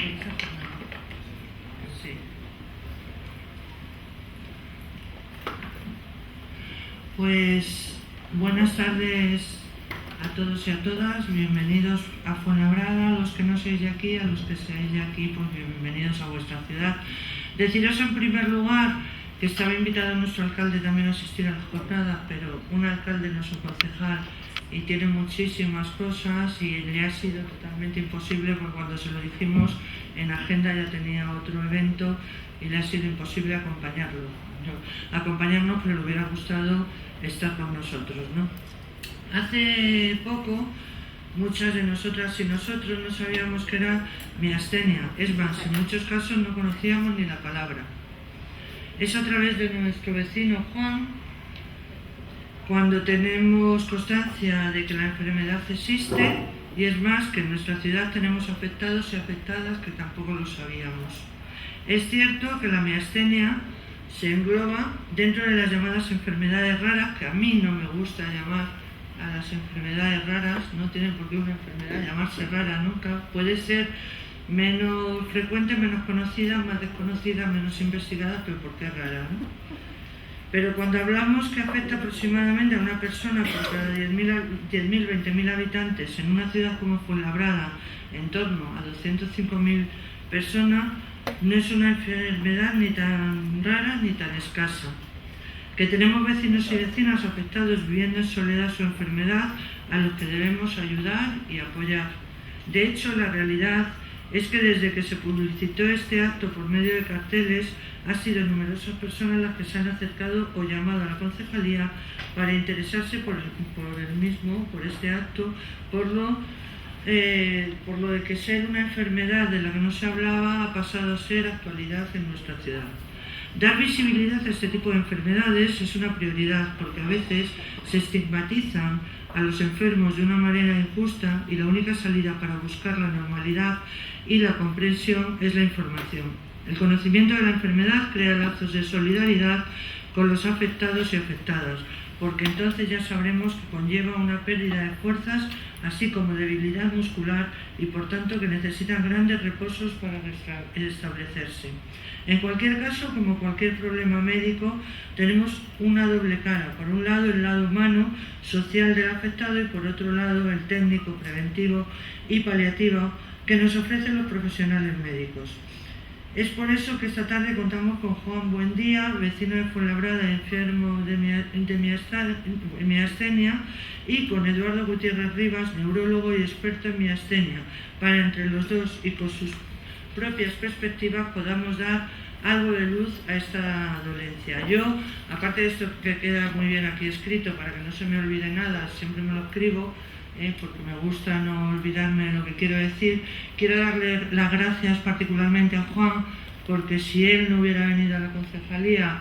Sí. Pues buenas tardes a todos y a todas, bienvenidos a Fuenlabrada, a los que no sois de aquí, a los que seáis de aquí, pues bienvenidos a vuestra ciudad. Deciros en primer lugar que estaba invitado nuestro alcalde también a asistir a la jornada, pero un alcalde no es un concejal y tiene muchísimas cosas y le ha sido totalmente imposible, porque cuando se lo dijimos en agenda ya tenía otro evento y le ha sido imposible acompañarnos, pero le hubiera gustado estar con nosotros, ¿no? Hace poco muchas de nosotras y nosotros no sabíamos que era miastenia. Es más, en muchos casos no conocíamos ni la palabra. Es a través de nuestro vecino Juan, cuando tenemos constancia de que la enfermedad existe, y es más, que en nuestra ciudad tenemos afectados y afectadas que tampoco lo sabíamos. Es cierto que la miastenia se engloba dentro de las llamadas enfermedades raras, que a mí no me gusta llamar a las enfermedades raras, no tiene por qué una enfermedad llamarse rara nunca, puede ser menos frecuente, menos conocida, más desconocida, menos investigada, pero porque es rara, ¿no? Pero cuando hablamos que afecta aproximadamente a una persona por cada 10.000, 20.000 habitantes en una ciudad como Fuenlabrada, en torno a 205.000 personas, no es una enfermedad ni tan rara ni tan escasa. Que tenemos vecinos y vecinas afectados viviendo en soledad su enfermedad, a los que debemos ayudar y apoyar. De hecho, la realidad es que desde que se publicitó este acto por medio de carteles, han sido numerosas personas las que se han acercado o llamado a la concejalía para interesarse por este acto, por lo de que ser una enfermedad de la que no se hablaba ha pasado a ser actualidad en nuestra ciudad. Dar visibilidad a este tipo de enfermedades es una prioridad, porque a veces se estigmatizan a los enfermos de una manera injusta y la única salida para buscar la normalidad y la comprensión es la información. El conocimiento de la enfermedad crea lazos de solidaridad con los afectados y afectadas, porque entonces ya sabremos que conlleva una pérdida de fuerzas, así como debilidad muscular, y por tanto que necesitan grandes reposos para restablecerse. En cualquier caso, como cualquier problema médico, tenemos una doble cara. Por un lado, el lado humano, social del afectado, y por otro lado, el técnico, preventivo y paliativo que nos ofrecen los profesionales médicos. Es por eso que esta tarde contamos con Juan Buendía, vecino de Fuenlabrada, enfermo de miastenia, y con Eduardo Gutiérrez Rivas, neurólogo y experto en miastenia, para entre los dos y con sus propias perspectivas podamos dar algo de luz a esta dolencia. Yo, aparte de esto que queda muy bien aquí escrito, para que no se me olvide nada, siempre me lo escribo, porque me gusta no olvidarme de lo que quiero decir, quiero darle las gracias particularmente a Juan, porque si él no hubiera venido a la concejalía,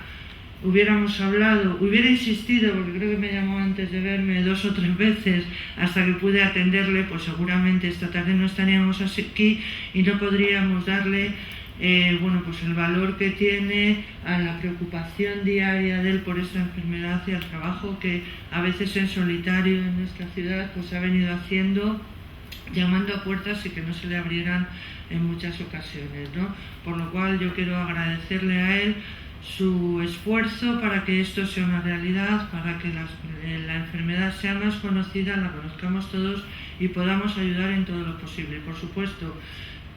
hubiéramos hablado, hubiera insistido, porque creo que me llamó antes de verme 2 o 3 veces hasta que pude atenderle, pues seguramente esta tarde no estaríamos aquí y no podríamos darle pues el valor que tiene a la preocupación diaria de él por esta enfermedad y al trabajo que a veces en solitario en nuestra ciudad pues ha venido haciendo, llamando a puertas y que no se le abrieran en muchas ocasiones, ¿no? Por lo cual yo quiero agradecerle a él su esfuerzo para que esto sea una realidad, para que la enfermedad sea más conocida, la conozcamos todos y podamos ayudar en todo lo posible. Por supuesto,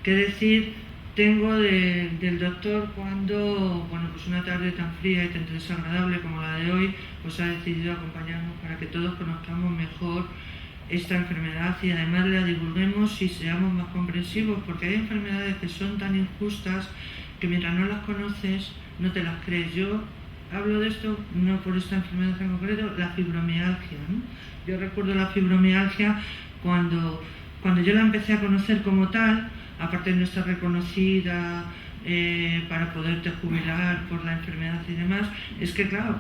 qué decir tengo del doctor cuando, pues una tarde tan fría y tan desagradable como la de hoy, pues ha decidido acompañarnos para que todos conozcamos mejor esta enfermedad y además la divulguemos y seamos más comprensivos, porque hay enfermedades que son tan injustas que mientras no las conoces no te las crees. Yo hablo de esto no por esta enfermedad en concreto, la fibromialgia, ¿no? Yo recuerdo la fibromialgia cuando yo la empecé a conocer como tal, aparte de no estar reconocida para poderte jubilar por la enfermedad y demás, es que claro,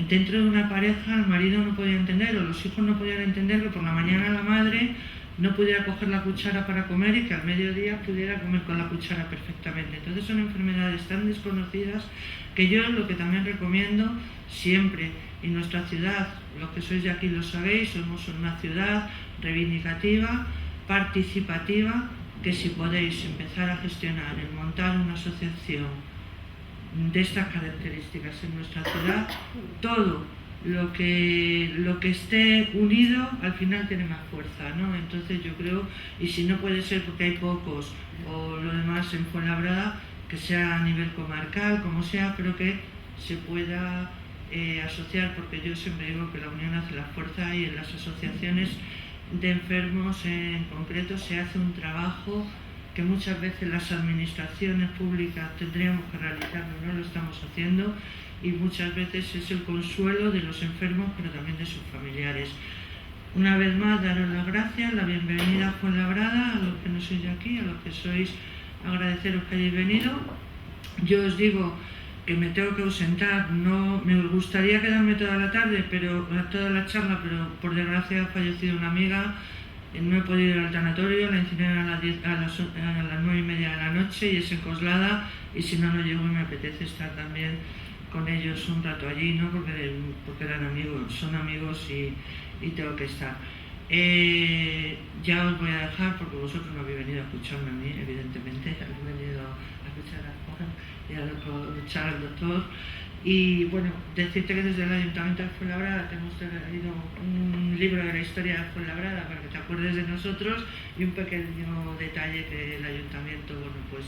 dentro de una pareja el marido no podía entender o los hijos no podían entender que por la mañana la madre no pudiera coger la cuchara para comer y que al mediodía pudiera comer con la cuchara perfectamente. Entonces son enfermedades tan desconocidas que yo lo que también recomiendo siempre, y nuestra ciudad, los que sois de aquí lo sabéis, somos una ciudad reivindicativa, participativa, que si podéis empezar a gestionar, en montar una asociación de estas características en nuestra ciudad, todo lo que esté unido al final tiene más fuerza, ¿no? Entonces yo creo, y si no puede ser porque hay pocos o lo demás en Fuenlabrada, que sea a nivel comarcal, como sea, pero que se pueda asociar, porque yo siempre digo que la unión hace la fuerza, y en las asociaciones de enfermos en concreto se hace un trabajo que muchas veces las administraciones públicas tendríamos que realizar, pero no lo estamos haciendo, y muchas veces es el consuelo de los enfermos, pero también de sus familiares. Una vez más, daros las gracias, la bienvenida a Fuenlabrada, a los que no sois de aquí, a los que sois, agradeceros que hayáis venido. Yo os digo que me tengo que ausentar, no me gustaría quedarme toda la tarde, toda la charla, pero por desgracia ha fallecido una amiga, no he podido ir al tanatorio, la incineran a las 9:30 de la noche y es en Coslada, y si no llego me apetece estar también con ellos un rato allí, ¿no? Porque eran amigos, son amigos y tengo que estar. Ya os voy a dejar porque vosotros no habéis venido a escucharme a mí, evidentemente, habéis venido a escuchar a Juan y a escuchar al doctor. Y bueno, decirte que desde el Ayuntamiento de Fuenlabrada te hemos traído un libro de la historia de Fuenlabrada para que te acuerdes de nosotros, y un pequeño detalle que el Ayuntamiento, bueno, pues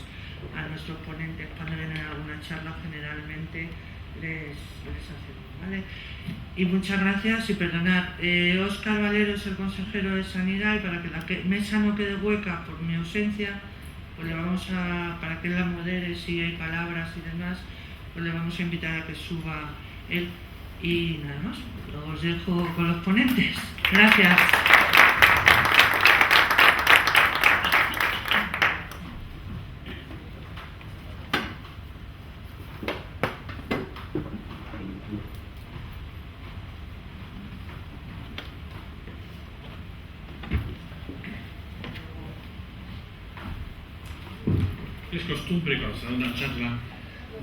a nuestros ponentes cuando vienen a alguna charla generalmente les hacemos, ¿vale? Y muchas gracias y perdonad. Óscar Valero es el consejero de Sanidad, y para que la mesa no quede hueca por mi ausencia, pues para que él la modere, si hay palabras y demás, pues le vamos a invitar a que suba él. Y nada más, os dejo con los ponentes. Gracias. Es costumbre cuando se da una charla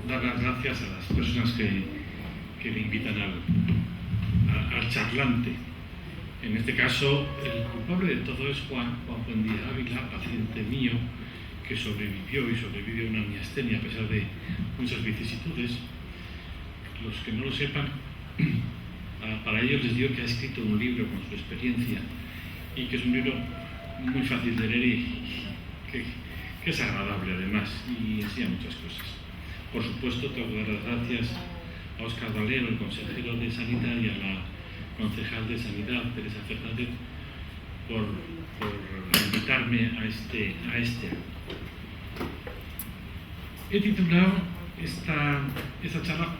dar las gracias a las personas que le invitan al charlante. En este caso, el culpable de todo es Juan Buendía Ávila, paciente mío, que sobrevivió a una miastenia a pesar de muchas vicisitudes. Los que no lo sepan, para ellos les digo que ha escrito un libro con su experiencia, y que es un libro muy fácil de leer y que es agradable además y enseña muchas cosas. Por supuesto, tengo que dar las gracias a Óscar Valero, el consejero de Sanidad, y a la concejal de Sanidad, Teresa Fernández, por invitarme a este acto. He titulado esta charla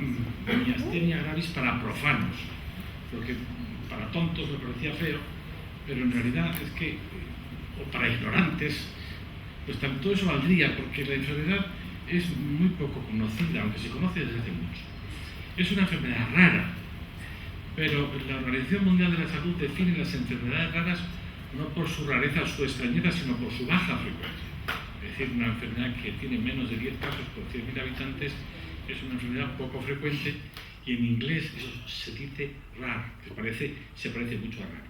Miastenia gravis para profanos, porque para tontos me parecía feo, pero en realidad es que, o para ignorantes, pues todo eso valdría, porque la enfermedad es muy poco conocida, aunque se conoce desde hace mucho. Es una enfermedad rara, pero la Organización Mundial de la Salud define las enfermedades raras no por su rareza o su extrañeza, sino por su baja frecuencia. Es decir, una enfermedad que tiene menos de 10 casos por 100.000 habitantes es una enfermedad poco frecuente, y en inglés eso se dice rare, que se parece mucho a raro.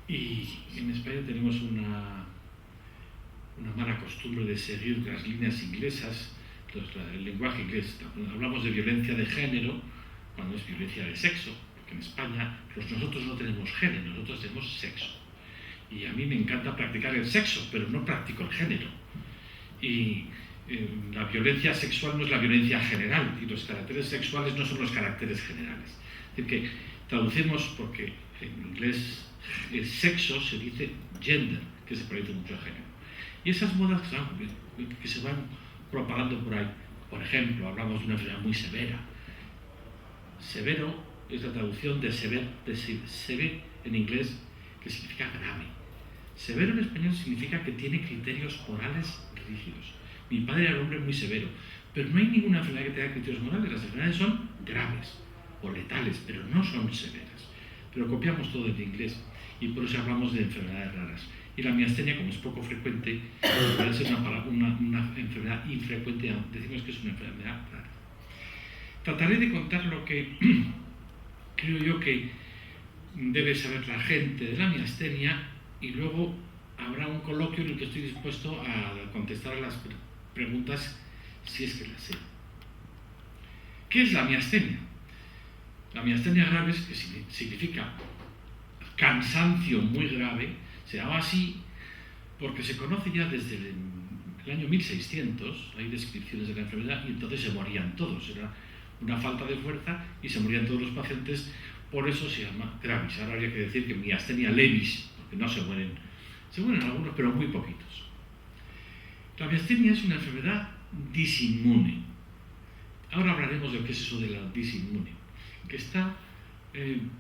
Y en España tenemos una mala costumbre de seguir las líneas inglesas, el lenguaje inglés. Hablamos de violencia de género cuando es violencia de sexo, porque en España nosotros no tenemos género, nosotros tenemos sexo. Y a mí me encanta practicar el sexo, pero no practico el género. Y la violencia sexual no es la violencia general, y los caracteres sexuales no son los caracteres generales. Es decir, que traducimos, porque en inglés el sexo se dice gender, que se parece mucho a género. Y esas modas que se van propagando por ahí, por ejemplo, hablamos de una enfermedad muy severa. Severo es la traducción de severe en inglés, que significa grave. Severo en español significa que tiene criterios morales rígidos. Mi padre era un hombre muy severo, pero no hay ninguna enfermedad que tenga criterios morales. Las enfermedades son graves o letales, pero no son severas. Pero copiamos todo del inglés, y por eso hablamos de enfermedades raras. Y la miastenia, como es poco frecuente, puede ser una enfermedad infrecuente, decimos que es una enfermedad rara. Trataré de contar lo que creo yo que debe saber la gente de la miastenia, y luego habrá un coloquio en el que estoy dispuesto a contestar a las preguntas si es que las sé. ¿Qué es la miastenia? La miastenia gravis, que significa cansancio muy grave, se llama así porque se conoce ya desde el año 1600, hay descripciones de la enfermedad, y entonces se morían todos, era una falta de fuerza y se morían todos los pacientes, por eso se llama gravis. Ahora habría que decir que miastenia levis, porque no se mueren algunos, pero muy poquitos. La miastenia es una enfermedad disinmune. Ahora hablaremos de qué es eso de la disinmune, que está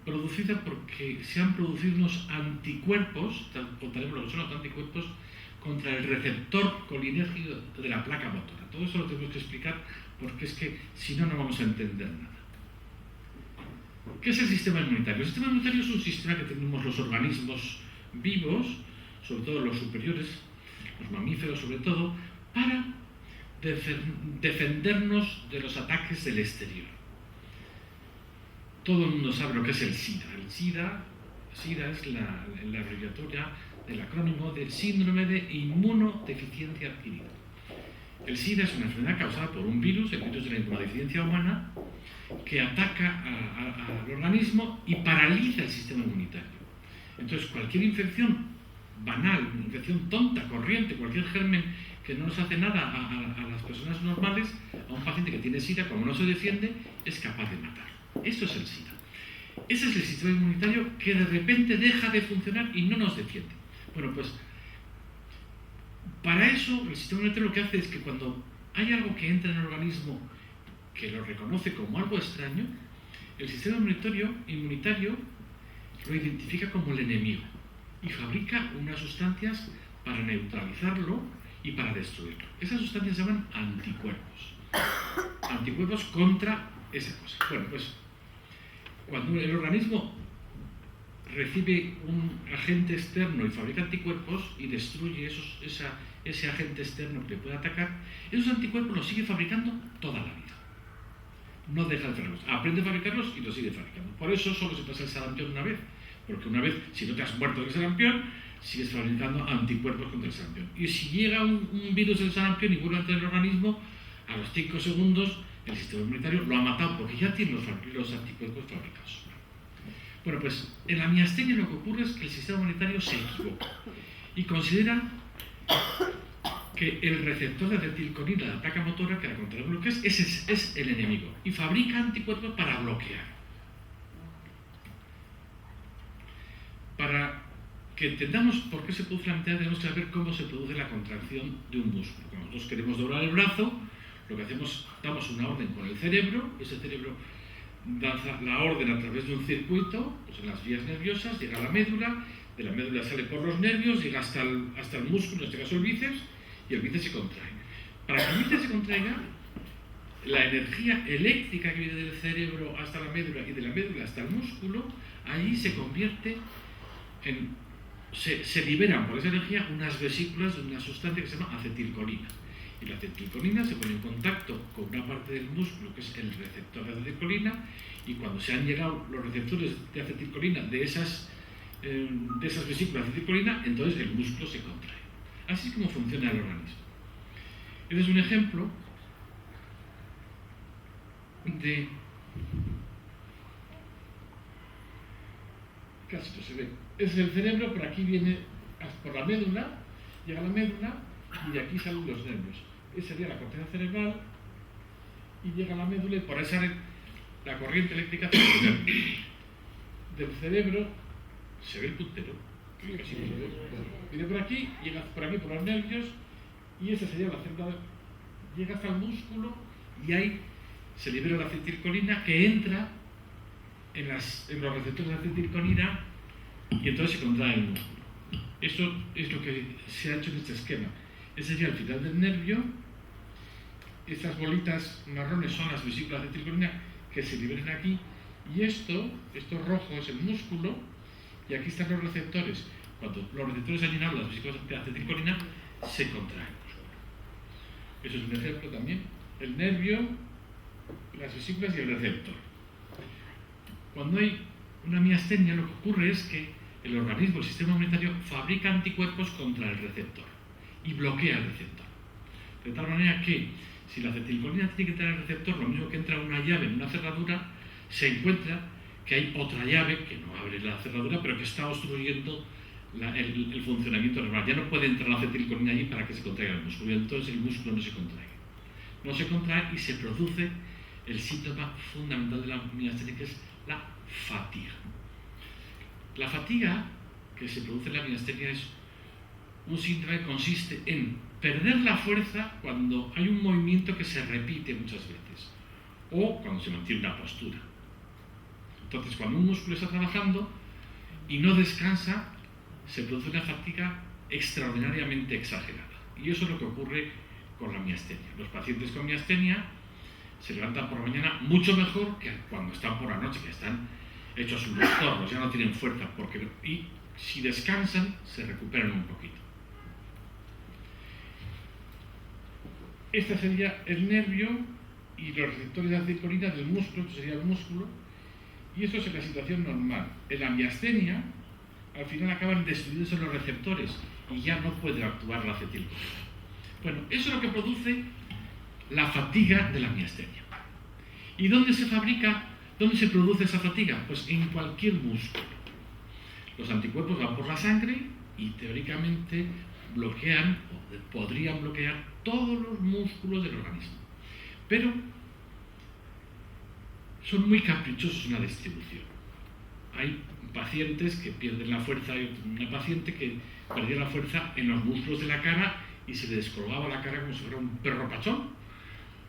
producida porque se han producido unos anticuerpos, contaremos lo que son los anticuerpos, contra el receptor colinérgico de la placa motora. Todo eso lo tenemos que explicar porque es que si no, no vamos a entender nada. ¿Qué es el sistema inmunitario? El sistema inmunitario es un sistema que tenemos los organismos vivos, sobre todo los superiores, los mamíferos sobre todo, para defendernos de los ataques del exterior. Todo el mundo sabe lo que es el SIDA. El SIDA es la abreviatura del acrónimo del síndrome de inmunodeficiencia adquirida. El SIDA es una enfermedad causada por un virus, el virus de la inmunodeficiencia humana, que ataca al organismo y paraliza el sistema inmunitario. Entonces, cualquier infección banal, una infección tonta, corriente, cualquier germen que no nos hace nada a las personas normales, a un paciente que tiene SIDA, como no se defiende, es capaz de matar. Eso es el SIDA. Ese es el sistema inmunitario que de repente deja de funcionar y no nos defiende. Bueno, pues para eso el sistema inmunitario lo que hace es que cuando hay algo que entra en el organismo que lo reconoce como algo extraño, el sistema inmunitario lo identifica como el enemigo y fabrica unas sustancias para neutralizarlo y para destruirlo. Esas sustancias se llaman anticuerpos. Anticuerpos contra esa cosa. Bueno, pues cuando el organismo recibe un agente externo y fabrica anticuerpos y destruye ese agente externo que le puede atacar, esos anticuerpos los sigue fabricando toda la vida. No deja de hacerlos. Aprende a fabricarlos y los sigue fabricando. Por eso solo se pasa el sarampión una vez. Porque una vez, si no te has muerto del sarampión, sigues fabricando anticuerpos contra el sarampión. Y si llega un virus del sarampión y vuelve a entrar en el organismo, a los 5 segundos el sistema inmunitario lo ha matado porque ya tiene los anticuerpos fabricados. Bueno, pues en la miastenia lo que ocurre es que el sistema inmunitario se equivoca y considera que el receptor de acetilcolina de la placa motora, que la controlamos lo que es el enemigo, y fabrica anticuerpos para bloquear. Para que entendamos por qué se produce la miastenia, tenemos que saber cómo se produce la contracción de un músculo. Cuando nosotros queremos doblar el brazo, lo que hacemos, damos una orden con el cerebro, ese cerebro da la orden a través de un circuito, pues en las vías nerviosas, llega a la médula, de la médula sale por los nervios, llega hasta el músculo, en este caso el bíceps, y el bíceps se contrae. Para que el bíceps se contraiga, la energía eléctrica que viene del cerebro hasta la médula y de la médula hasta el músculo, ahí se convierte en... Se liberan por esa energía unas vesículas de una sustancia que se llama acetilcolina. Y la acetilcolina se pone en contacto con una parte del músculo que es el receptor de acetilcolina, y cuando se han llegado los receptores de acetilcolina de esas vesículas de acetilcolina, entonces el músculo se contrae. Así es como funciona el organismo. Este es un ejemplo de... Casi no se ve. Es el cerebro, por aquí viene por la médula, llega a la médula y de aquí salen los nervios. Esa sería la corteza cerebral y llega a la médula y por ahí sale la corriente eléctrica hacia los nervios. Del cerebro se ve el puntero, que casi no se ve. Viene por aquí, llega por aquí por los nervios y esa sería la célula. Llega hasta el músculo y ahí se libera la acetilcolina que entra en los receptores de acetilcolina y entonces se contrae el músculo. Eso es lo que se ha hecho en este esquema. Ese sería el final del nervio. Estas bolitas marrones son las vesículas de acetilcolina que se liberan aquí. Y esto rojo es el músculo y aquí están los receptores. Cuando los receptores han llenado las vesículas de acetilcolina, se contrae el músculo. Eso es un ejemplo también. El nervio, las vesículas y el receptor. Cuando hay una miastenia, lo que ocurre es que el organismo, el sistema inmunitario, fabrica anticuerpos contra el receptor y bloquea el receptor. De tal manera que si la acetilcolina tiene que entrar al receptor, lo mismo que entra una llave en una cerradura, se encuentra que hay otra llave que no abre la cerradura, pero que está obstruyendo el funcionamiento normal. Ya no puede entrar la acetilcolina allí para que se contraiga el músculo, y entonces el músculo no se contrae. No se contrae y se produce el síntoma fundamental de la miastenia, que es la fatiga. La fatiga que se produce en la miastenia es un síntoma que consiste en perder la fuerza cuando hay un movimiento que se repite muchas veces o cuando se mantiene una postura. Entonces, cuando un músculo está trabajando y no descansa, se produce una fatiga extraordinariamente exagerada. Y eso es lo que ocurre con la miastenia. Los pacientes con miastenia se levantan por la mañana mucho mejor que cuando están por la noche, que están hechos unos zorros, ya no tienen fuerza, y si descansan, se recuperan un poquito. Este sería el nervio y los receptores de acetilcolina del músculo, esto sería el músculo, y esto es la situación normal. En la miastenia, al final acaban destruyéndose los receptores y ya no puede actuar la acetilcolina. Bueno, eso es lo que produce la fatiga de la miastenia. ¿Y dónde se fabrica, dónde se produce esa fatiga? Pues en cualquier músculo. Los anticuerpos van por la sangre y teóricamente bloquean, o podrían bloquear, todos los músculos del organismo. Pero son muy caprichosos en la distribución. Hay pacientes que pierden la fuerza, hay una paciente que perdía la fuerza en los músculos de la cara y se le descolgaba la cara como si fuera un perro pachón.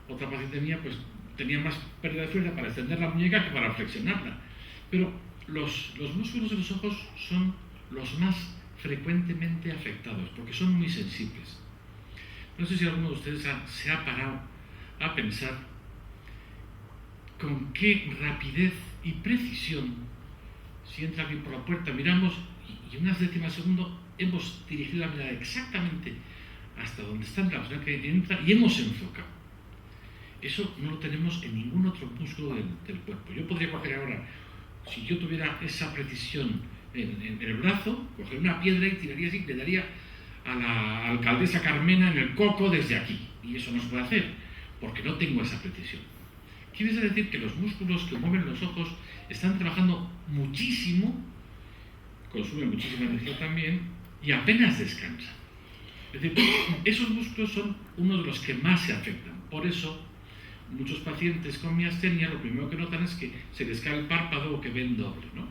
Otra paciente mía pues tenía más pérdida de fuerza para extender la muñeca que para flexionarla. Pero los músculos de los ojos son los más frecuentemente afectados porque son muy sensibles. No sé si alguno de ustedes se ha parado a pensar con qué rapidez y precisión, si entra alguien por la puerta, miramos y unas décimas de segundo hemos dirigido la mirada exactamente hasta donde está la persona que entra y hemos enfocado. Eso no lo tenemos en ningún otro músculo del cuerpo. Yo podría coger ahora, si yo tuviera esa precisión en el brazo, coger una piedra y tiraría así, le daría a la alcaldesa Carmena en el coco desde aquí. Y eso no se puede hacer, porque no tengo esa precisión. Quiere decir que los músculos que mueven los ojos están trabajando muchísimo, consumen muchísima energía también, y apenas descansan. Es decir, esos músculos son uno de los que más se afectan. Por eso, muchos pacientes con miastenia lo primero que notan es que se les cae el párpado o que ven doble, ¿no?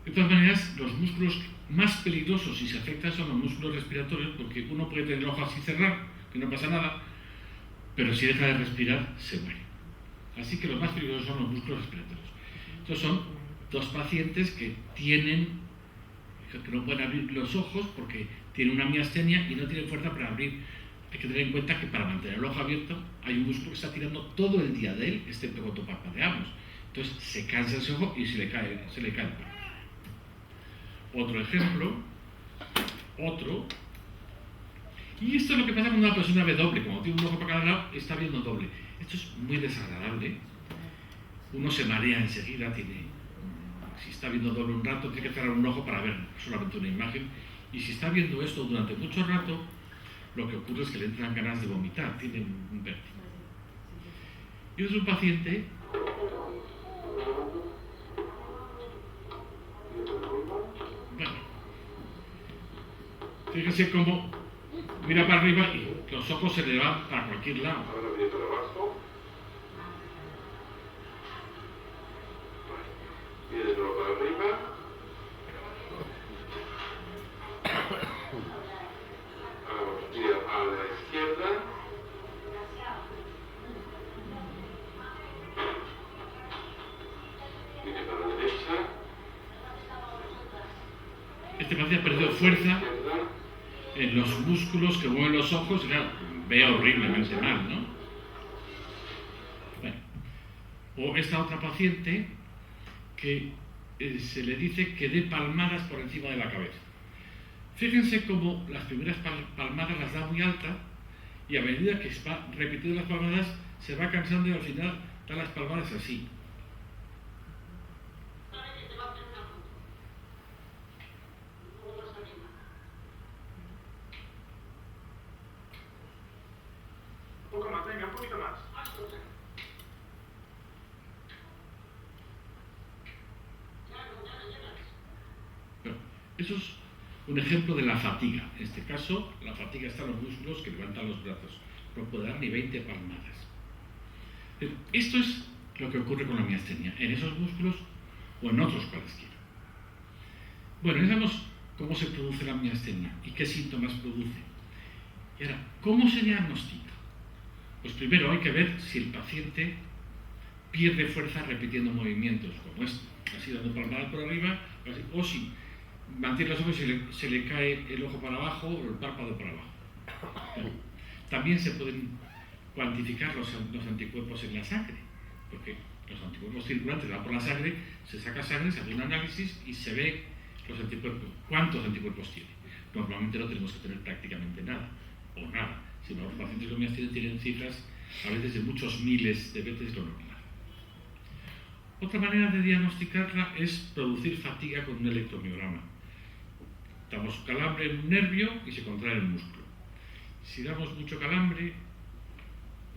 De todas maneras, los músculos más peligrosos si se afectan son los músculos respiratorios, porque uno puede tener el ojo así cerrado, que no pasa nada, pero si deja de respirar, se muere. Así que los más peligrosos son los músculos respiratorios. Estos son dos pacientes que no pueden abrir los ojos porque tienen una miastenia y no tienen fuerza para abrir. Hay que tener en cuenta que para mantener el ojo abierto hay un músculo que está tirando todo el día de él, excepto cuando parpadeamos. Entonces se cansa ese ojo y se le cae el párpado. Otro ejemplo, y esto es lo que pasa cuando una persona ve doble, como tiene un ojo para cada lado, está viendo doble. Esto es muy desagradable, uno se marea enseguida, si está viendo doble un rato, tiene que cerrar un ojo para ver solamente una imagen, y si está viendo esto durante mucho rato, lo que ocurre es que le entran ganas de vomitar, tiene un vértigo. Y es un paciente fíjense cómo mira para arriba y los ojos se le van para cualquier lado. Ahora viene para abajo. Viene de nuevo para arriba. Ahora gira a la izquierda. Viene para la derecha. Este paciente ha perdido fuerza en los músculos que mueven los ojos, claro, ve horriblemente mal, ¿no? Bueno. O esta otra paciente que se le dice que dé palmadas por encima de la cabeza. Fíjense cómo las primeras palmadas las da muy alta y a medida que va repitiendo las palmadas se va cansando y al final da las palmadas así. poco más, venga, un poquito más. Bueno, eso es un ejemplo de la fatiga. En este caso, la fatiga está en los músculos que levantan los brazos. No puede dar ni 20 palmadas. Esto es lo que ocurre con la miastenia, en esos músculos o en otros cualesquiera. Bueno, ya sabemos cómo se produce la miastenia y qué síntomas produce. Y ahora, ¿cómo se diagnostica? Pues primero hay que ver si el paciente pierde fuerza repitiendo movimientos, como es así dando palmadas por arriba, o si mantiene los ojos y se le cae el ojo para abajo o el párpado para abajo. Bueno, también se pueden cuantificar los anticuerpos en la sangre, porque los anticuerpos circulantes van por la sangre, se saca sangre, se hace un análisis y se ve los anticuerpos, cuántos anticuerpos tiene. Normalmente no tenemos que tener prácticamente nada, o nada. Si no, los pacientes con miastenia tienen cifras a veces de muchos miles de veces lo normal. Otra manera de diagnosticarla es producir fatiga con un electromiograma. Damos calambre en un nervio y se contrae el músculo. Si damos mucho calambre,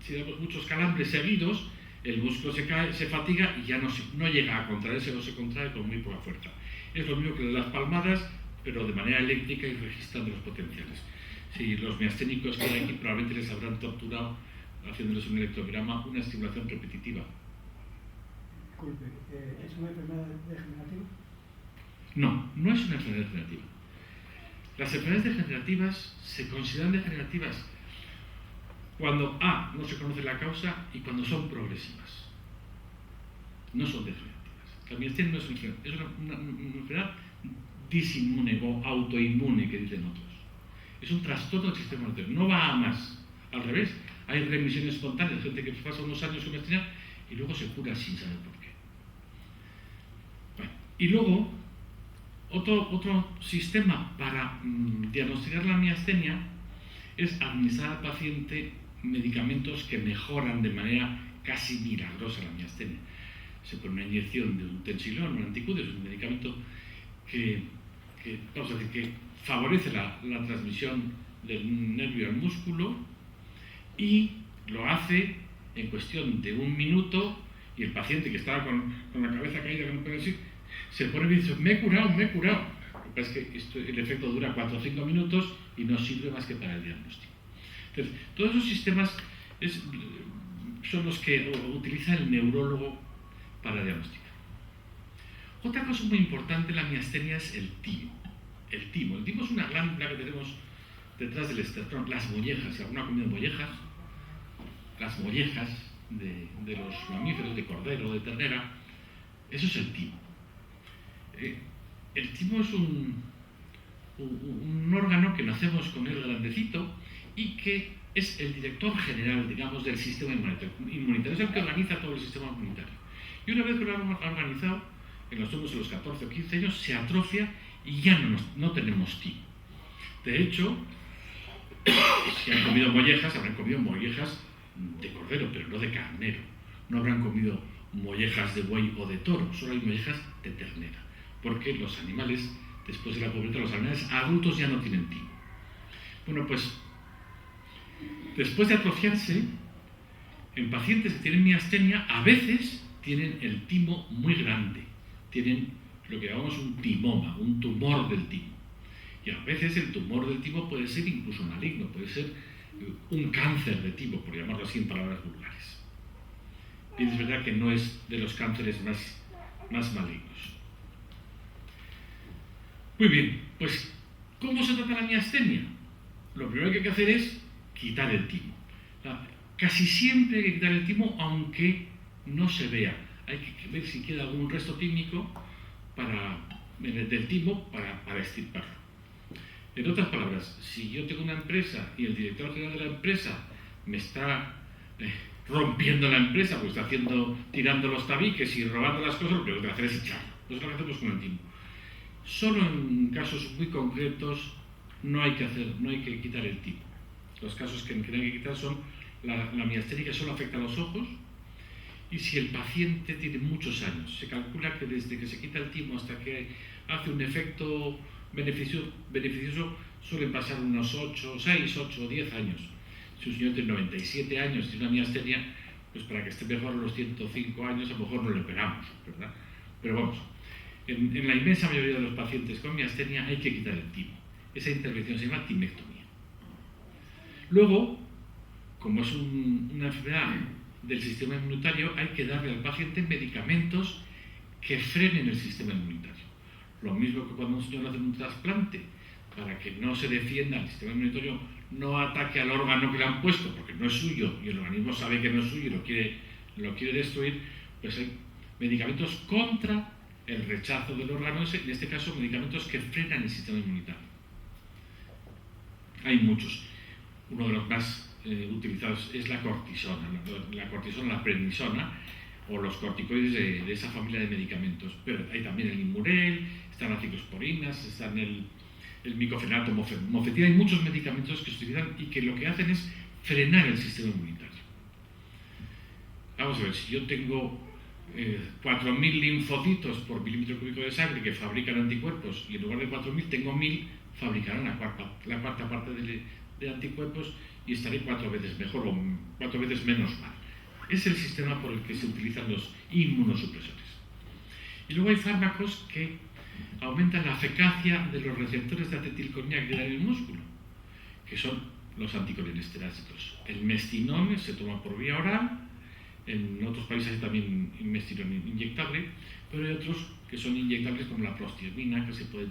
si damos muchos calambres seguidos, el músculo se cae, se fatiga y ya no llega a contraerse o se contrae con muy poca fuerza. Es lo mismo que las palmadas, pero de manera eléctrica y registrando los potenciales. Si los miasténicos que hay aquí probablemente les habrán torturado haciéndoles un electromiograma, una estimulación repetitiva. Disculpe, ¿es una enfermedad degenerativa? No, no es una enfermedad degenerativa. Las enfermedades degenerativas se consideran degenerativas cuando A, no se conoce la causa y cuando son progresivas. No son degenerativas. La miastenia no es una enfermedad, es una enfermedad disinmune o autoinmune, que dicen otros. Es un trastorno del sistema nervioso, no va a más. Al revés, hay remisiones espontáneas, gente que pasa unos años con miastenia y luego se cura sin saber por qué. Bueno, y luego, otro sistema para diagnosticar la miastenia es administrar al paciente medicamentos que mejoran de manera casi milagrosa la miastenia. Se pone una inyección de un tensilón, un anticudio, es un medicamento que favorece la transmisión del nervio al músculo y lo hace en cuestión de 1 minuto, y el paciente que estaba con la cabeza caída, que no puede decir, se pone y dice, me he curado. Lo que pasa es que el efecto dura 4 o 5 minutos y no sirve más que para el diagnóstico. Entonces, todos esos sistemas son los que utiliza el neurólogo para diagnosticar. Otra cosa muy importante en la miastenia es el timo. El timo es una glándula que tenemos detrás del esternón, las mollejas. Si alguna ha comido mollejas, las mollejas de los mamíferos, de cordero, de ternera, eso es el timo. El timo es un órgano que nacemos con él grandecito y que es el director general, digamos, del sistema inmunitario. Es el que organiza todo el sistema inmunitario. Y una vez que lo han organizado, en los hombres de los 14 o 15 años, se atrofia y ya no tenemos timo. De hecho, si han comido mollejas, habrán comido mollejas de cordero, pero no de carnero. No habrán comido mollejas de buey o de toro, solo hay mollejas de ternera. Porque los animales, después de la pobreza, los animales adultos ya no tienen timo. Bueno, pues, después de atrofiarse, en pacientes que tienen miastenia, a veces tienen el timo muy grande. Tienen lo que llamamos un timoma, un tumor del timo. Y a veces el tumor del timo puede ser incluso maligno, puede ser un cáncer de timo, por llamarlo así en palabras vulgares. Y es verdad que no es de los cánceres más malignos. Muy bien, pues, ¿cómo se trata la miastenia? Lo primero que hay que hacer es quitar el timo. Casi siempre hay que quitar el timo, aunque no se vea. Hay que ver si queda algún resto tímico del timo para extirparlo. En otras palabras, si yo tengo una empresa y el director general de la empresa me está rompiendo la empresa, pues está tirando los tabiques y robando las cosas, lo primero que hay que hacer es echarlo. Eso es lo que hacemos con el timo. Solo en casos muy concretos no hay que quitar el timo. Los casos que hay que quitar son la miastenia, que solo afecta a los ojos, y si el paciente tiene muchos años. Se calcula que desde que se quita el timo hasta que hace un efecto beneficioso suelen pasar unos 6, 8 o 10 años. Si un señor tiene 97 años y tiene una miastenia, pues para que esté mejor a los 105 años a lo mejor no le operamos, ¿verdad? Pero vamos, en la inmensa mayoría de los pacientes con miastenia hay que quitar el timo. Esa intervención se llama timectomía. Luego, como es una enfermedad del sistema inmunitario, hay que darle al paciente medicamentos que frenen el sistema inmunitario. Lo mismo que cuando un señor hace un trasplante, para que no se defienda el sistema inmunitario, no ataque al órgano que le han puesto, porque no es suyo, y el organismo sabe que no es suyo y lo quiere destruir, pues hay medicamentos contra el rechazo del órgano ese, en este caso medicamentos que frenan el sistema inmunitario. Hay muchos. Uno de los más utilizados es la cortisona, la prednisona, o los corticoides de esa familia de medicamentos. Pero hay también el Inmurel, están las ciclosporinas, están el micofenato, mofetina. Hay muchos medicamentos que se utilizan y que lo que hacen es frenar el sistema inmunitario. Vamos a ver, si yo tengo 4.000 linfocitos por milímetro cúbico de sangre que fabrican anticuerpos y en lugar de 4.000 tengo 1.000, fabricarán la cuarta parte de anticuerpos y estaré 4 veces mejor o 4 veces menos mal. Es el sistema por el que se utilizan los inmunosupresores. Y luego hay fármacos que aumentan la eficacia de los receptores de acetilcolina en el músculo, que son los anticolinesteráticos. El mestinón se toma por vía oral, en otros países hay también mestinón inyectable, pero hay otros que son inyectables como la prostirmina, que se puede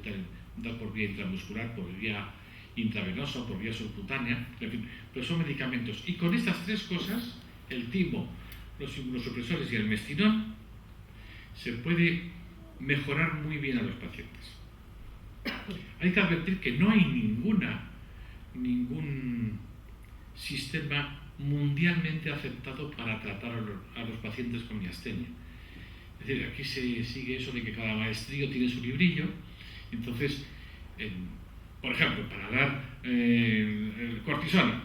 dar por vía intramuscular, por vía intravenosa, por vía subcutánea, en fin, pero son medicamentos. Y con estas tres cosas, el timo, los inmunosupresores y el mestinón, se puede mejorar muy bien a los pacientes. Hay que advertir que no hay ningún sistema mundialmente aceptado para tratar a los pacientes con miastenia. Es decir, aquí se sigue eso de que cada maestrillo tiene su librillo. Entonces, por ejemplo, para dar cortisona,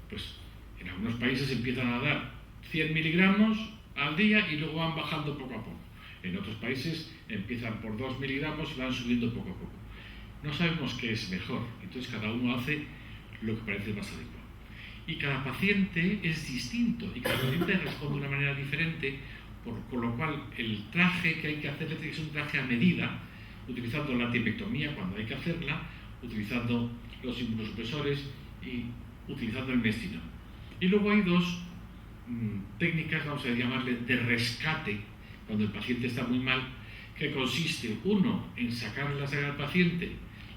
pues en algunos países empiezan a dar 100 miligramos al día y luego van bajando poco a poco. En otros países empiezan por 2 miligramos y van subiendo poco a poco. No sabemos qué es mejor, entonces cada uno hace lo que parece más adecuado. Y cada paciente es distinto y cada paciente responde de una manera diferente, con lo cual el traje que hay que hacerle tiene que ser un traje a medida, utilizando la tipectomía cuando hay que hacerla, utilizando los inmunosupresores y utilizando el mestinón. Y luego hay dos técnicas, vamos a llamarle, de rescate, cuando el paciente está muy mal, que consiste, uno, en sacarle la sangre al paciente,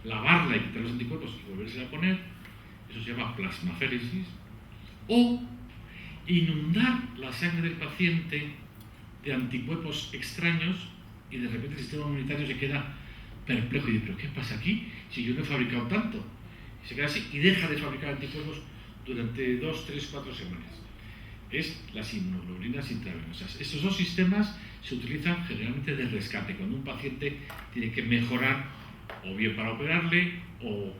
lavarla y quitar los anticuerpos y volverse a poner, eso se llama plasmaféresis, o inundar la sangre del paciente de anticuerpos extraños y de repente el sistema inmunitario se queda perplejo y dice, ¿pero qué pasa aquí? Si yo no he fabricado tanto. Y se queda así y deja de fabricar anticuerpos durante 2, 3, 4 semanas. Es las inmunoglobulinas intravenosas. Estos dos sistemas se utilizan generalmente de rescate, cuando un paciente tiene que mejorar, o bien para operarle, o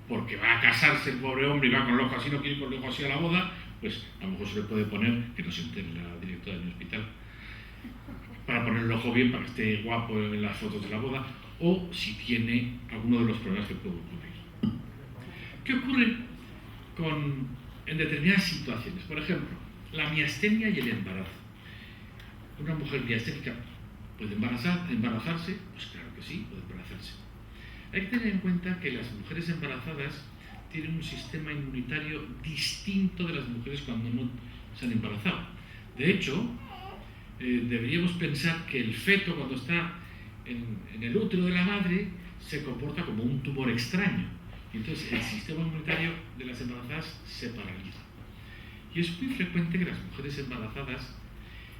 porque va a casarse el pobre hombre y va con el ojo así, no quiere ir con el ojo así a la boda, pues a lo mejor se le puede poner, que no se entere la directora de mi hospital, para poner el ojo bien, para que esté guapo en las fotos de la boda, o si tiene alguno de los problemas que puede ocurrir. ¿Qué ocurre en determinadas situaciones? Por ejemplo, la miastenia y el embarazo. ¿Una mujer miasténica puede embarazarse? Pues claro que sí, puede embarazarse. Hay que tener en cuenta que las mujeres embarazadas tienen un sistema inmunitario distinto de las mujeres cuando no se han embarazado. De hecho, deberíamos pensar que el feto, cuando está en el útero de la madre, se comporta como un tumor extraño. Y entonces el sistema inmunitario de las embarazadas se paraliza. Y es muy frecuente que las mujeres embarazadas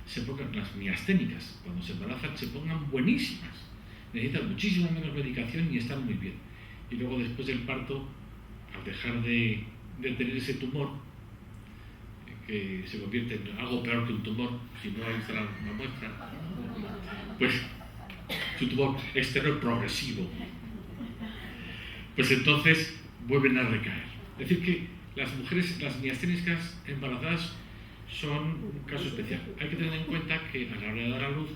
se pongan, las miasténicas, cuando se embarazan, se pongan buenísimas. Necesitan muchísima menos medicación y están muy bien. Y luego después del parto, al dejar de tener ese tumor, que se convierte en algo peor que un tumor, si no hay una muestra, pues es un tumor externo progresivo, pues entonces vuelven a recaer. Es decir que las mujeres, las miasténicas embarazadas son un caso especial. Hay que tener en cuenta que a la hora de dar a luz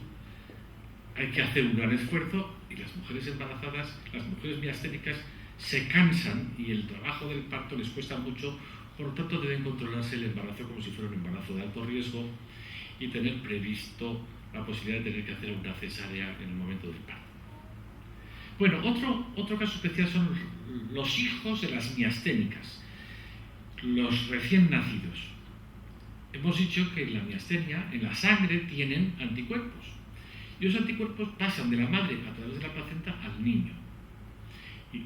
hay que hacer un gran esfuerzo y las mujeres embarazadas, las mujeres miasténicas, se cansan y el trabajo del parto les cuesta mucho, por lo tanto deben controlarse el embarazo como si fuera un embarazo de alto riesgo y tener previsto la posibilidad de tener que hacer una cesárea en el momento del parto. Bueno, otro caso especial son los hijos de las miasténicas, los recién nacidos. Hemos dicho que en la miastenia, en la sangre, tienen anticuerpos. Y esos anticuerpos pasan de la madre a través de la placenta al niño. Y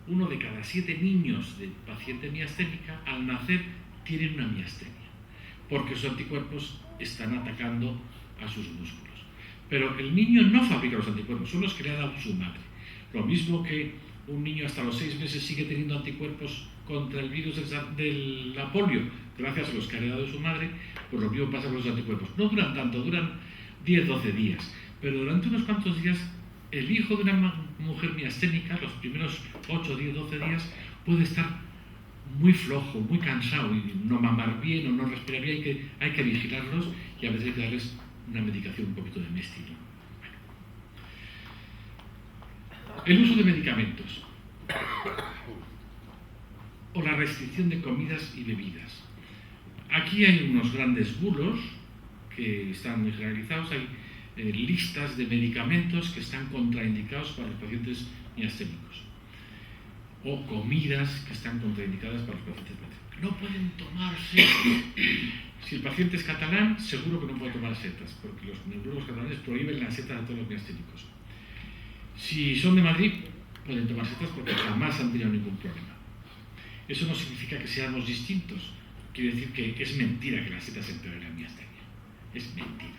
1 de cada 7 niños de paciente miasténica, al nacer, tienen una miastenia, porque sus anticuerpos están atacando a sus músculos. Pero el niño no fabrica los anticuerpos, son los que le ha dado su madre. Lo mismo que un niño hasta los 6 meses sigue teniendo anticuerpos contra el virus de la polio, gracias a los que ha heredado de su madre, pues lo mismo pasa con los anticuerpos. No duran tanto, duran 10-12 días, pero durante unos cuantos días el hijo de una mujer miasténica, los primeros 8, 10, 12 días, puede estar muy flojo, muy cansado y no mamar bien o no respirar bien. Hay que vigilarlos y a veces hay que darles una medicación un poquito de Mesti, ¿no? Bueno. El uso de medicamentos o la restricción de comidas y bebidas. Aquí hay unos grandes bulos que están muy generalizados. Hay listas de medicamentos que están contraindicados para los pacientes miasténicos, o comidas que están contraindicadas para los pacientes miasténicos. No pueden tomar setas. Si el paciente es catalán, seguro que no puede tomar setas, porque los neurólogos catalanes prohíben las setas a todos los miasténicos. Si son de Madrid, pueden tomar setas porque jamás han tenido ningún problema. Eso no significa que seamos distintos. Quiere decir que es mentira que las setas empeoren la miastenia. Es mentira.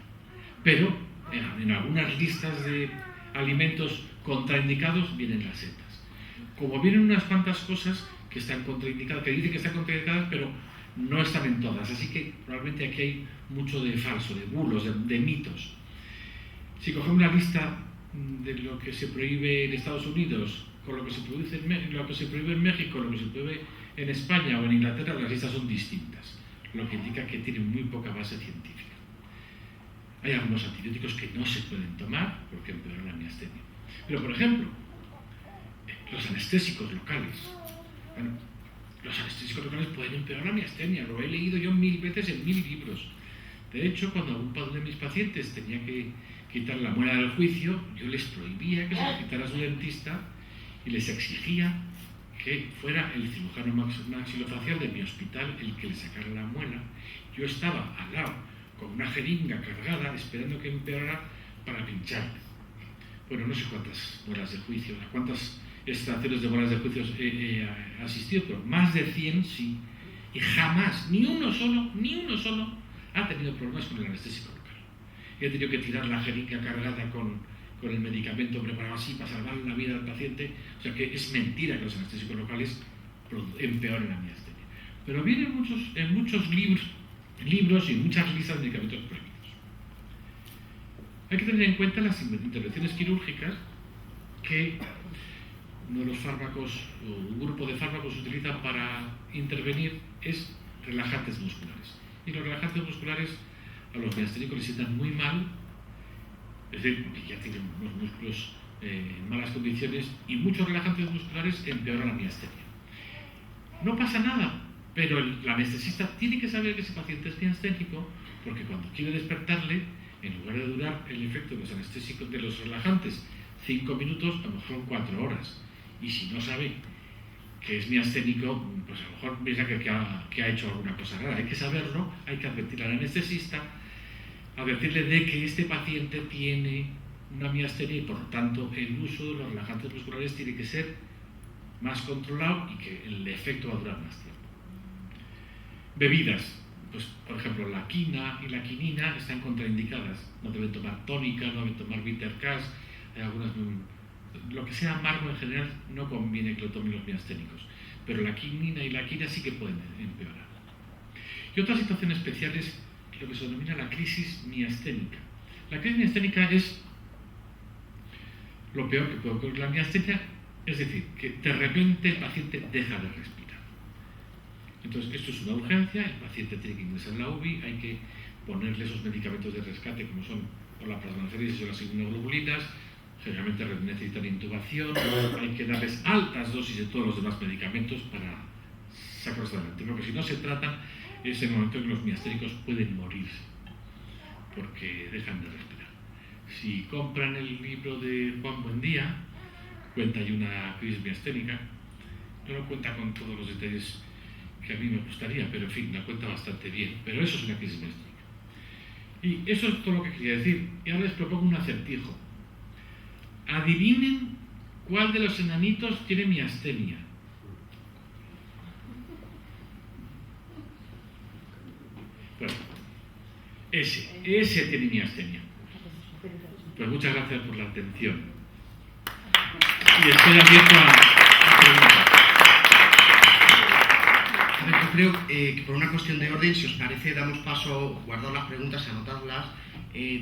Pero en algunas listas de alimentos contraindicados vienen las setas. Como vienen unas cuantas cosas que están contraindicadas, que dicen que están contraindicadas, pero no están en todas. Así que probablemente aquí hay mucho de falso, de bulos, de mitos. Si cogemos una lista de lo que se prohíbe en Estados Unidos con lo que se prohíbe en México, lo que se prohíbe en España o en Inglaterra, las listas son distintas, lo que indica que tienen muy poca base científica. Hay algunos antibióticos que no se pueden tomar porque empeoran la miastenia. Pero, por ejemplo, los anestésicos locales. Bueno, los anestésicos locales pueden empeorar la miastenia, lo he leído yo 1000 veces en 1000 libros. De hecho, cuando algún de mis pacientes tenía que quitar la muela del juicio, yo les prohibía que se la quitara a su dentista y les exigía que fuera el cirujano maxilofacial de mi hospital el que le sacara la muela. Yo estaba al lado con una jeringa cargada esperando que empeorara para pincharle. Bueno, no sé cuántas muelas de juicio, a cuántas extracciones de muelas de juicio he asistido, pero más de 100 sí. Y jamás, ni uno solo, ha tenido problemas con el anestésico local. He tenido que tirar la jeringa cargada con el medicamento preparado así para salvar la vida del paciente. O sea que es mentira que los anestésicos locales empeoren la miastenia. Pero vienen en muchos libros y en muchas listas de medicamentos prohibidos. Hay que tener en cuenta las intervenciones quirúrgicas que uno de los fármacos o un grupo de fármacos utiliza para intervenir es relajantes musculares. Y los relajantes musculares a los miasténicos les sientan muy mal, es decir, que ya tienen unos músculos en malas condiciones, y muchos relajantes musculares empeoran la miastenia. No pasa nada, pero el anestesista tiene que saber que ese paciente es miasténico, porque cuando quiere despertarle, en lugar de durar el efecto de los anestésicos, de los relajantes 5 minutos, a lo mejor son 4 horas. Y si no sabe que es miasténico, pues a lo mejor piensa que ha hecho alguna cosa rara. Hay que saberlo, hay que advertir al anestesista, advertirle de que este paciente tiene una miastenia y por lo tanto el uso de los relajantes musculares tiene que ser más controlado y que el efecto va a durar más tiempo. Bebidas, pues por ejemplo la quina y la quinina están contraindicadas. No deben tomar tónica, no deben tomar bitter cash, hay algunas, lo que sea amargo en general no conviene que lo tomen los miasténicos, pero la quinina y la quina sí que pueden empeorar. Y otra situación especial es lo que se denomina la crisis miasténica. La crisis miasténica es lo peor que puede ocurrir la miastenia, es decir, que de repente el paciente deja de respirar. Entonces, esto es una urgencia, el paciente tiene que ingresar en la UBI, hay que ponerle esos medicamentos de rescate como son o la plasmaféresis o las inmunoglobulinas, generalmente necesitan intubación, hay que darles altas dosis de todos los demás medicamentos para sacarlos adelante, porque si no se tratan, es el momento en que los miasténicos pueden morir, porque dejan de respirar. Si compran el libro de Juan Buendía, cuenta hay una crisis miasténica, no lo cuenta con todos los detalles que a mí me gustaría, pero en fin, la cuenta bastante bien, pero eso es una crisis miasténica. Y eso es todo lo que quería decir, y ahora les propongo un acertijo. Adivinen cuál de los enanitos tiene miastenia. Bueno, ese tiene miastenia. Pues muchas gracias por la atención. Y estoy abierto a preguntas. Yo creo que por una cuestión de orden, si os parece, damos paso, guardad las preguntas, anotadlas,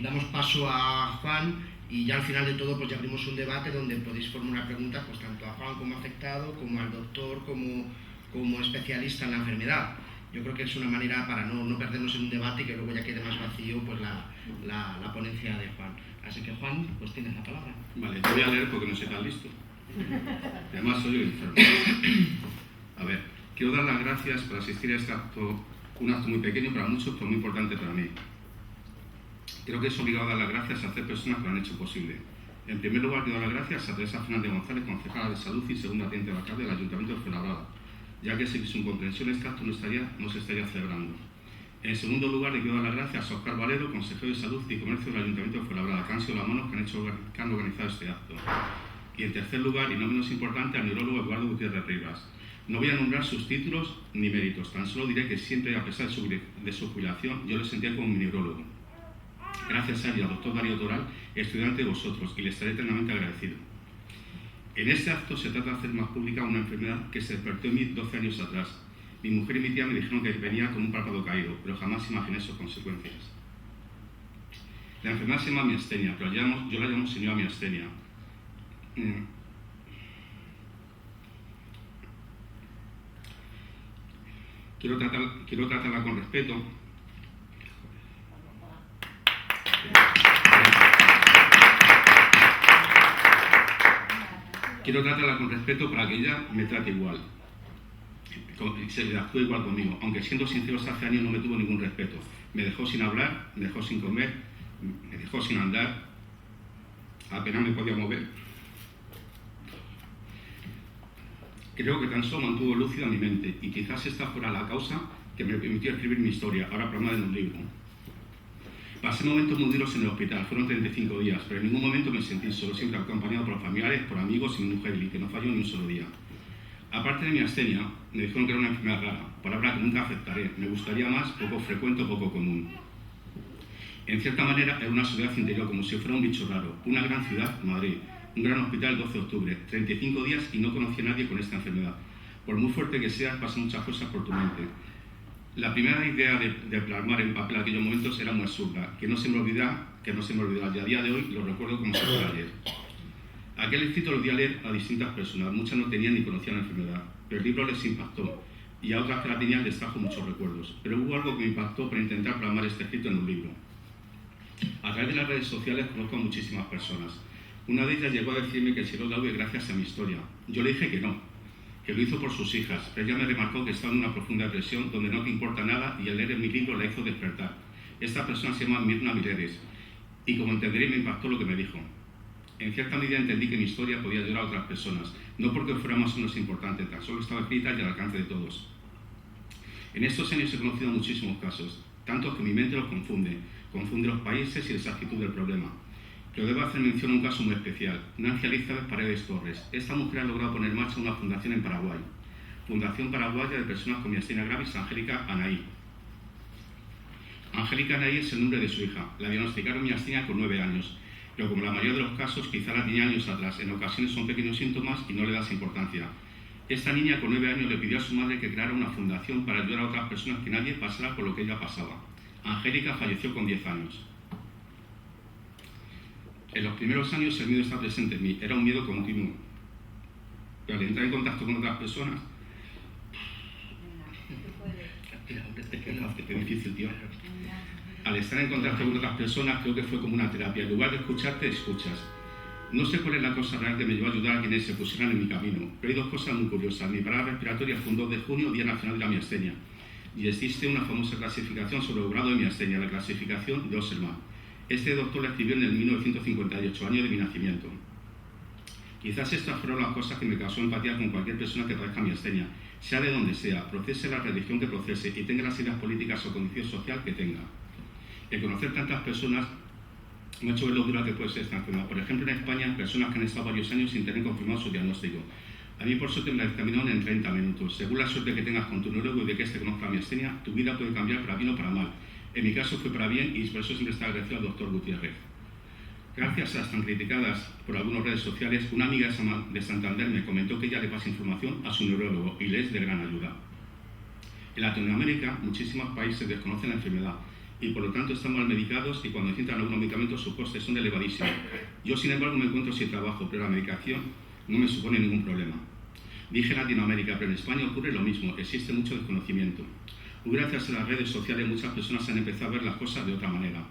damos paso a Juan y ya al final de todo pues ya abrimos un debate donde podéis formular preguntas pues tanto a Juan como afectado, como al doctor, como especialista en la enfermedad. Yo creo que es una manera para no perdernos en un debate y que luego ya quede más vacío pues la ponencia de Juan. Así que Juan, pues tienes la palabra. Vale, te voy a leer porque no sé tan listo. Además soy un enfermo. A ver, quiero dar las gracias por asistir a este acto, un acto muy pequeño para muchos, pero muy importante para mí. Creo que es obligado a dar las gracias a 3 personas que lo han hecho posible. En primer lugar, quiero dar las gracias a Teresa Fernández González, concejala de Salud y segunda teniente de alcalde del Ayuntamiento de Fuenlabrada, ya que sin su comprensión este acto no se estaría celebrando. En segundo lugar, le quiero dar las gracias a Óscar Valero, consejero de Salud y Comercio del Ayuntamiento de Fuenlabrada, que han sido las manos que han organizado este acto. Y en tercer lugar, y no menos importante, al neurólogo Eduardo Gutiérrez Rivas. No voy a nombrar sus títulos ni méritos, tan solo diré que siempre, a pesar de su jubilación, yo le sentía como mi neurólogo. Gracias a él y al doctor Darío Toral, estudiante de vosotros, y le estaré eternamente agradecido. En este acto se trata de hacer más pública una enfermedad que se despertó en mí 12 años atrás. Mi mujer y mi tía me dijeron que venía con un párpado caído, pero jamás imaginé sus consecuencias. La enfermedad se llama miastenia, pero yo la llamo señora miastenia. Quiero tratarla con respeto. Quiero tratarla con respeto para que ella me trate igual. Se actúe igual conmigo. Aunque siendo sinceros, hace años no me tuvo ningún respeto. Me dejó sin hablar, me dejó sin comer, me dejó sin andar. Apenas me podía mover. Creo que tan solo mantuvo lúcida mi mente y quizás esta fuera la causa que me permitió escribir mi historia, ahora plasmada en un libro. Pasé momentos muy duros en el hospital, fueron 35 días, pero en ningún momento me sentí solo, siempre acompañado por familiares, por amigos y mi mujer, y que no falló ni un solo día. Aparte de mi astenia, me dijeron que era una enfermedad rara, palabra que nunca aceptaré, me gustaría más, poco frecuente o poco común. En cierta manera era una soledad interior, como si fuera un bicho raro, una gran ciudad, Madrid, un gran hospital, 12 de octubre, 35 días y no conocí a nadie con esta enfermedad. Por muy fuerte que seas, pasan muchas cosas por tu mente. La primera idea de plasmar en papel aquellos momentos era muy absurda, que no se me olvidará, y a día de hoy lo recuerdo como si fuera ayer. Aquel escrito lo di a leer a distintas personas, muchas no tenían ni conocían la enfermedad, pero el libro les impactó, y a otras que la tenían les trajo muchos recuerdos. Pero hubo algo que me impactó para intentar plasmar este escrito en un libro. A través de las redes sociales conozco a muchísimas personas. Una de ellas llegó a decirme que el cielo la ve gracias a mi historia. Yo le dije que no, que lo hizo por sus hijas, pero ella me remarcó que estaba en una profunda depresión donde no te importa nada y al leer en mi libro la hizo despertar. Esta persona se llama Mirna Mireres y como entenderé me impactó lo que me dijo. En cierta medida entendí que mi historia podía ayudar a otras personas, no porque fuera más o menos importante, tan solo estaba escrita y al alcance de todos. En estos años he conocido muchísimos casos, tantos que mi mente los confunde los países y la exactitud del problema. Pero debo hacer mención a un caso muy especial, Nancy Elizabeth Paredes Torres. Esta mujer ha logrado poner en marcha una fundación en Paraguay, Fundación Paraguaya de Personas con Miastenia Gravis, Angélica Anaí. Angélica Anaí es el nombre de su hija. La diagnosticaron miastenia con 9 años, pero como la mayoría de los casos quizá la tenía años atrás, en ocasiones son pequeños síntomas y no le das importancia. Esta niña con 9 años le pidió a su madre que creara una fundación para ayudar a otras personas que nadie pasara por lo que ella pasaba. Angélica falleció con 10 años. En los primeros años el miedo está presente en mí, era un miedo continuo. Pero al entrar en contacto con otras personas... Qué difícil, tío. Al estar en contacto con otras personas creo que fue como una terapia. En lugar de escucharte, escuchas. No sé cuál es la cosa real que me llevó a ayudar a quienes se pusieran en mi camino, pero hay dos cosas muy curiosas. Mi parada respiratoria fue un 2 de junio, Día Nacional de la Miastenia, y existe una famosa clasificación sobre el grado de miastenia, la clasificación de Osserman. Este doctor la escribió en el 1958, año de mi nacimiento. Quizás estas fueron las cosas que me causó empatía con cualquier persona que padezca miastenia, sea de donde sea, procese la religión que procese y tenga las ideas políticas o condición social que tenga. El conocer tantas personas me ha hecho ver lo dura que puede ser esta enfermedad. Por ejemplo, en España, personas que han estado varios años sin tener confirmado su diagnóstico. A mí, por suerte, me la dictaminaron en 30 minutos. Según la suerte que tengas con tu neurólogo y de que este conozca la miastenia, tu vida puede cambiar para bien o para mal. En mi caso fue para bien y por eso siempre está agradecido al doctor Gutiérrez. Gracias a las tan criticadas por algunas redes sociales, una amiga de Santander me comentó que ella le pasa información a su neurólogo y le es de gran ayuda. En Latinoamérica, muchísimos países desconocen la enfermedad y por lo tanto están mal medicados y cuando necesitan algunos medicamentos sus costes son elevadísimos. Yo, sin embargo, me encuentro sin trabajo, pero la medicación no me supone ningún problema. Dije Latinoamérica, pero en España ocurre lo mismo, existe mucho desconocimiento. Y gracias a las redes sociales muchas personas han empezado a ver las cosas de otra manera.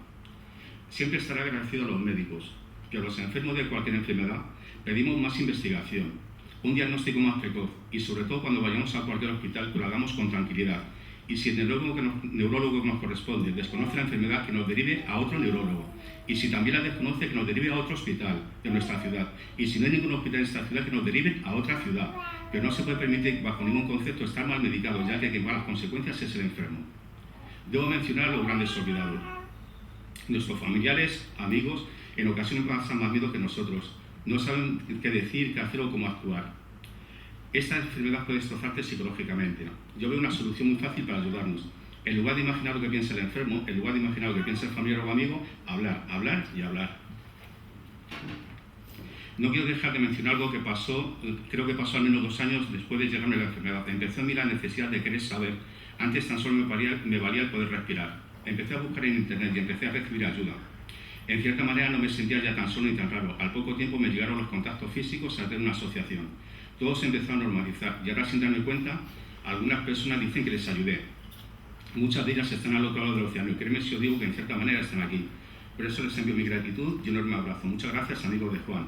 Siempre estaré agradecido a los médicos, que a los enfermos de cualquier enfermedad pedimos más investigación, un diagnóstico más precoz y sobre todo cuando vayamos a cualquier hospital que lo hagamos con tranquilidad. Y si el neurólogo que nos corresponde desconoce la enfermedad, que nos derive a otro neurólogo. Y si también la desconoce, que nos derive a otro hospital de nuestra ciudad. Y si no hay ningún hospital en esta ciudad, que nos derive a otra ciudad. Pero no se puede permitir, bajo ningún concepto, estar mal medicado, ya que quien va a las consecuencias es el enfermo. Debo mencionar a los grandes olvidados. Nuestros familiares, amigos, en ocasiones pasan más miedo que nosotros. No saben qué decir, qué hacer o cómo actuar. Esta enfermedad puede destrozarte psicológicamente. Yo veo una solución muy fácil para ayudarnos. En lugar de imaginar lo que piensa el enfermo, en lugar de imaginar lo que piensa el familiar o amigo, hablar, hablar y hablar. No quiero dejar de mencionar algo que pasó, creo que pasó al menos 2 años después de llegarme la enfermedad. Empezó en mí la necesidad de querer saber. Antes tan solo me valía el poder respirar. Empecé a buscar en internet y empecé a recibir ayuda. En cierta manera no me sentía ya tan solo ni tan raro. Al poco tiempo me llegaron los contactos físicos a tener una asociación. Todo se empezó a normalizar y ahora, sin darme cuenta, algunas personas dicen que les ayudé. Muchas de ellas están al otro lado del océano y créeme si os digo que en cierta manera están aquí. Por eso les envío mi gratitud y un enorme abrazo. Muchas gracias, amigos de Juan.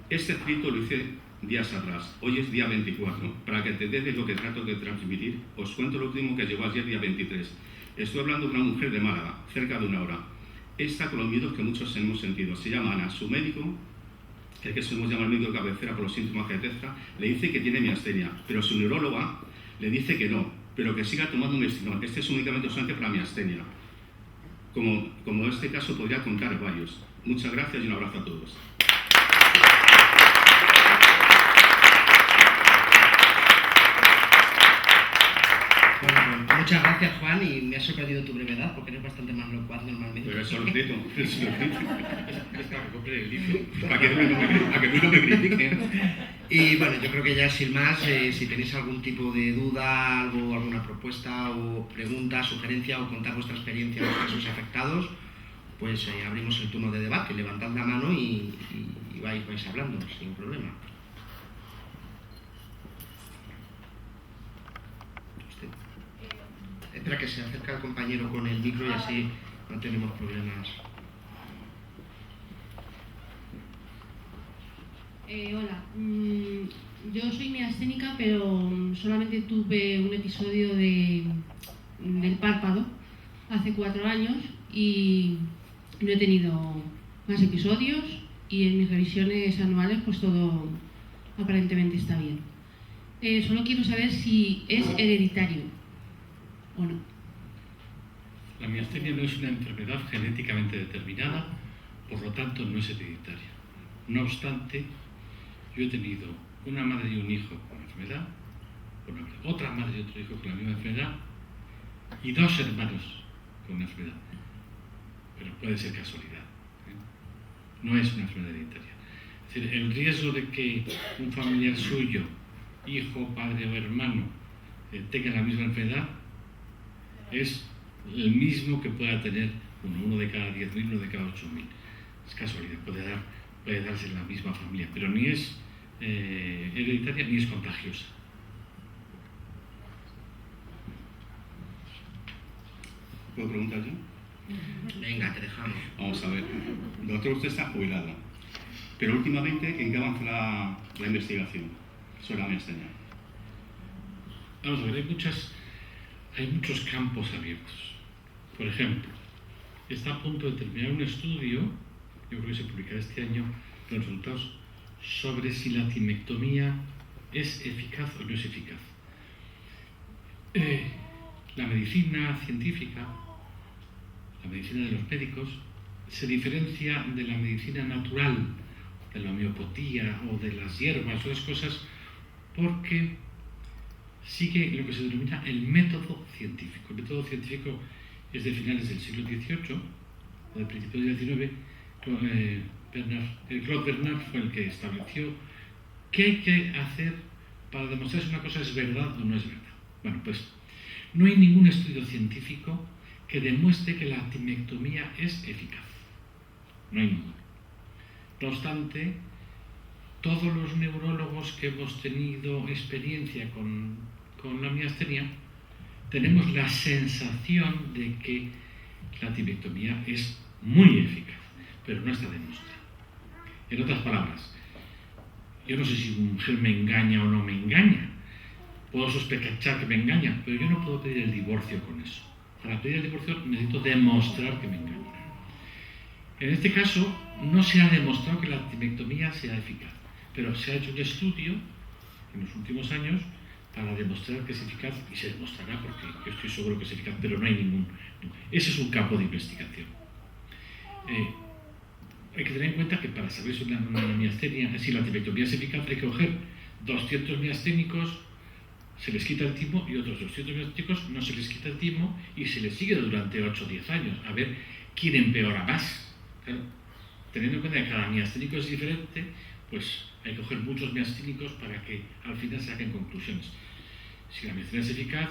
Este escrito lo hice días atrás. Hoy es día 24. Para que entendáis de lo que trato de transmitir, os cuento lo último que llegó ayer, día 23. Estoy hablando de una mujer de Málaga, cerca de 1 hora. Esta con los miedos que muchos hemos sentido. Se llama Ana. Su médico, el que solemos llamar médico de cabecera por los síntomas que detecta, le dice que tiene miastenia, pero su neuróloga le dice que no, pero que siga tomando un Mestinon. Este es un medicamento solamente para miastenia. Como en este caso podría contar varios. Muchas gracias y un abrazo a todos. Bueno, pues muchas gracias, Juan, y me ha sorprendido tu brevedad porque eres bastante más locuaz normalmente. Pero eso lo grito, eso lo grito. Es para que compre el libro. A que tú no me critiques. Y bueno, yo creo que ya sin más, si tenéis algún tipo de duda, alguna propuesta o pregunta, sugerencia o contar vuestra experiencia en los casos afectados, pues abrimos el turno de debate. Levantad la mano y vais hablando sin problema. Espera que se acerque el compañero con el micro y así no tenemos problemas. Hola, yo soy miasténica, pero solamente tuve un episodio del párpado hace 4 años y no he tenido más episodios y en mis revisiones anuales pues todo aparentemente está bien. Solo quiero saber si es hereditario o no. La miastenia no es una enfermedad genéticamente determinada, por lo tanto no es hereditaria. No obstante, yo he tenido una madre y un hijo con la enfermedad, otra madre y otro hijo con la misma enfermedad y 2 hermanos con una enfermedad. Pero puede ser casualidad. No es una enfermedad hereditaria. Es decir, el riesgo de que un familiar suyo, hijo, padre o hermano, tenga la misma enfermedad es el mismo que pueda tener uno de cada 10.000, uno de cada 8.000. Es casualidad, puede darse en la misma familia, pero ni es hereditaria ni es contagiosa. ¿Puedo preguntar yo? Venga, te dejamos. Vamos a ver. Doctor, usted está jubilado. Pero últimamente, ¿en qué avanza la investigación sobre la miastenia? Vamos a ver, hay muchos campos abiertos. Por ejemplo, está a punto de terminar un estudio, yo creo que se publicará este año, los resultados sobre si la timectomía es eficaz o no es eficaz. La medicina científica, la medicina de los médicos, se diferencia de la medicina natural, de la homeopatía o de las hierbas o las cosas, porque sigue lo que se denomina el método científico. El método científico es de finales del siglo XVIII o del principio del XIX. Claude Bernard fue el que estableció qué hay que hacer para demostrar si una cosa es verdad o no es verdad. Bueno, pues no hay ningún estudio científico que demuestre que la timectomía es eficaz. No hay ninguno. No obstante, todos los neurólogos que hemos tenido experiencia con la miastenia tenemos la sensación de que la timectomía es muy eficaz, pero no está demostrada. En otras palabras, yo no sé si una mujer me engaña o no me engaña. Puedo sospechar que me engaña, pero yo no puedo pedir el divorcio con eso. Para pedir el divorcio necesito demostrar que me engaña. En este caso, no se ha demostrado que la timectomía sea eficaz, pero se ha hecho un estudio en los últimos años para demostrar que es eficaz, y se demostrará porque yo estoy seguro que es eficaz, pero no hay ningún... Ese es un campo de investigación. Hay que tener en cuenta que para saber si una miastenia, si la timectomía es eficaz, hay que coger 200 miasténicos, se les quita el timo, y otros 200 miasténicos no se les quita el timo y se les sigue durante 8 o 10 años, a ver quién empeora más. Claro, teniendo en cuenta que cada miasténico es diferente, pues hay que coger muchos miasténicos para que al final se saquen conclusiones. Si la miastenia es eficaz,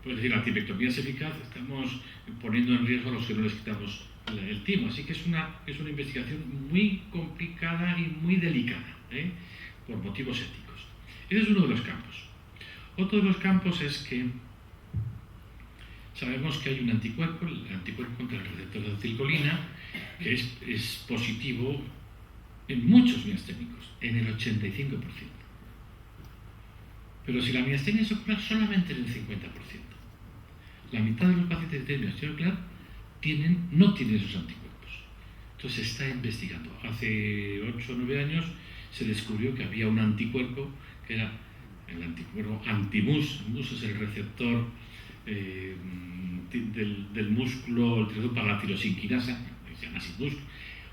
pues decir, la timectomía es eficaz, estamos poniendo en riesgo a los que no les quitamos el timo. Así que es una investigación muy complicada y muy delicada, por motivos éticos. Ese es uno de los campos. Otro de los campos es que sabemos que hay un anticuerpo, el anticuerpo contra el receptor de acetilcolina, que es positivo en muchos miasténicos, en el 85%. Pero si la miastenia es ocular, solamente en el 50%. La mitad de los pacientes que tienen miastenia ocular no tienen esos anticuerpos. Entonces se está investigando. Hace 8 o 9 años se descubrió que había un anticuerpo que era el anticuerpo anti-MUS. MUS es el receptor del músculo, el receptor para la tirosinquinasa, que se llama así MUS.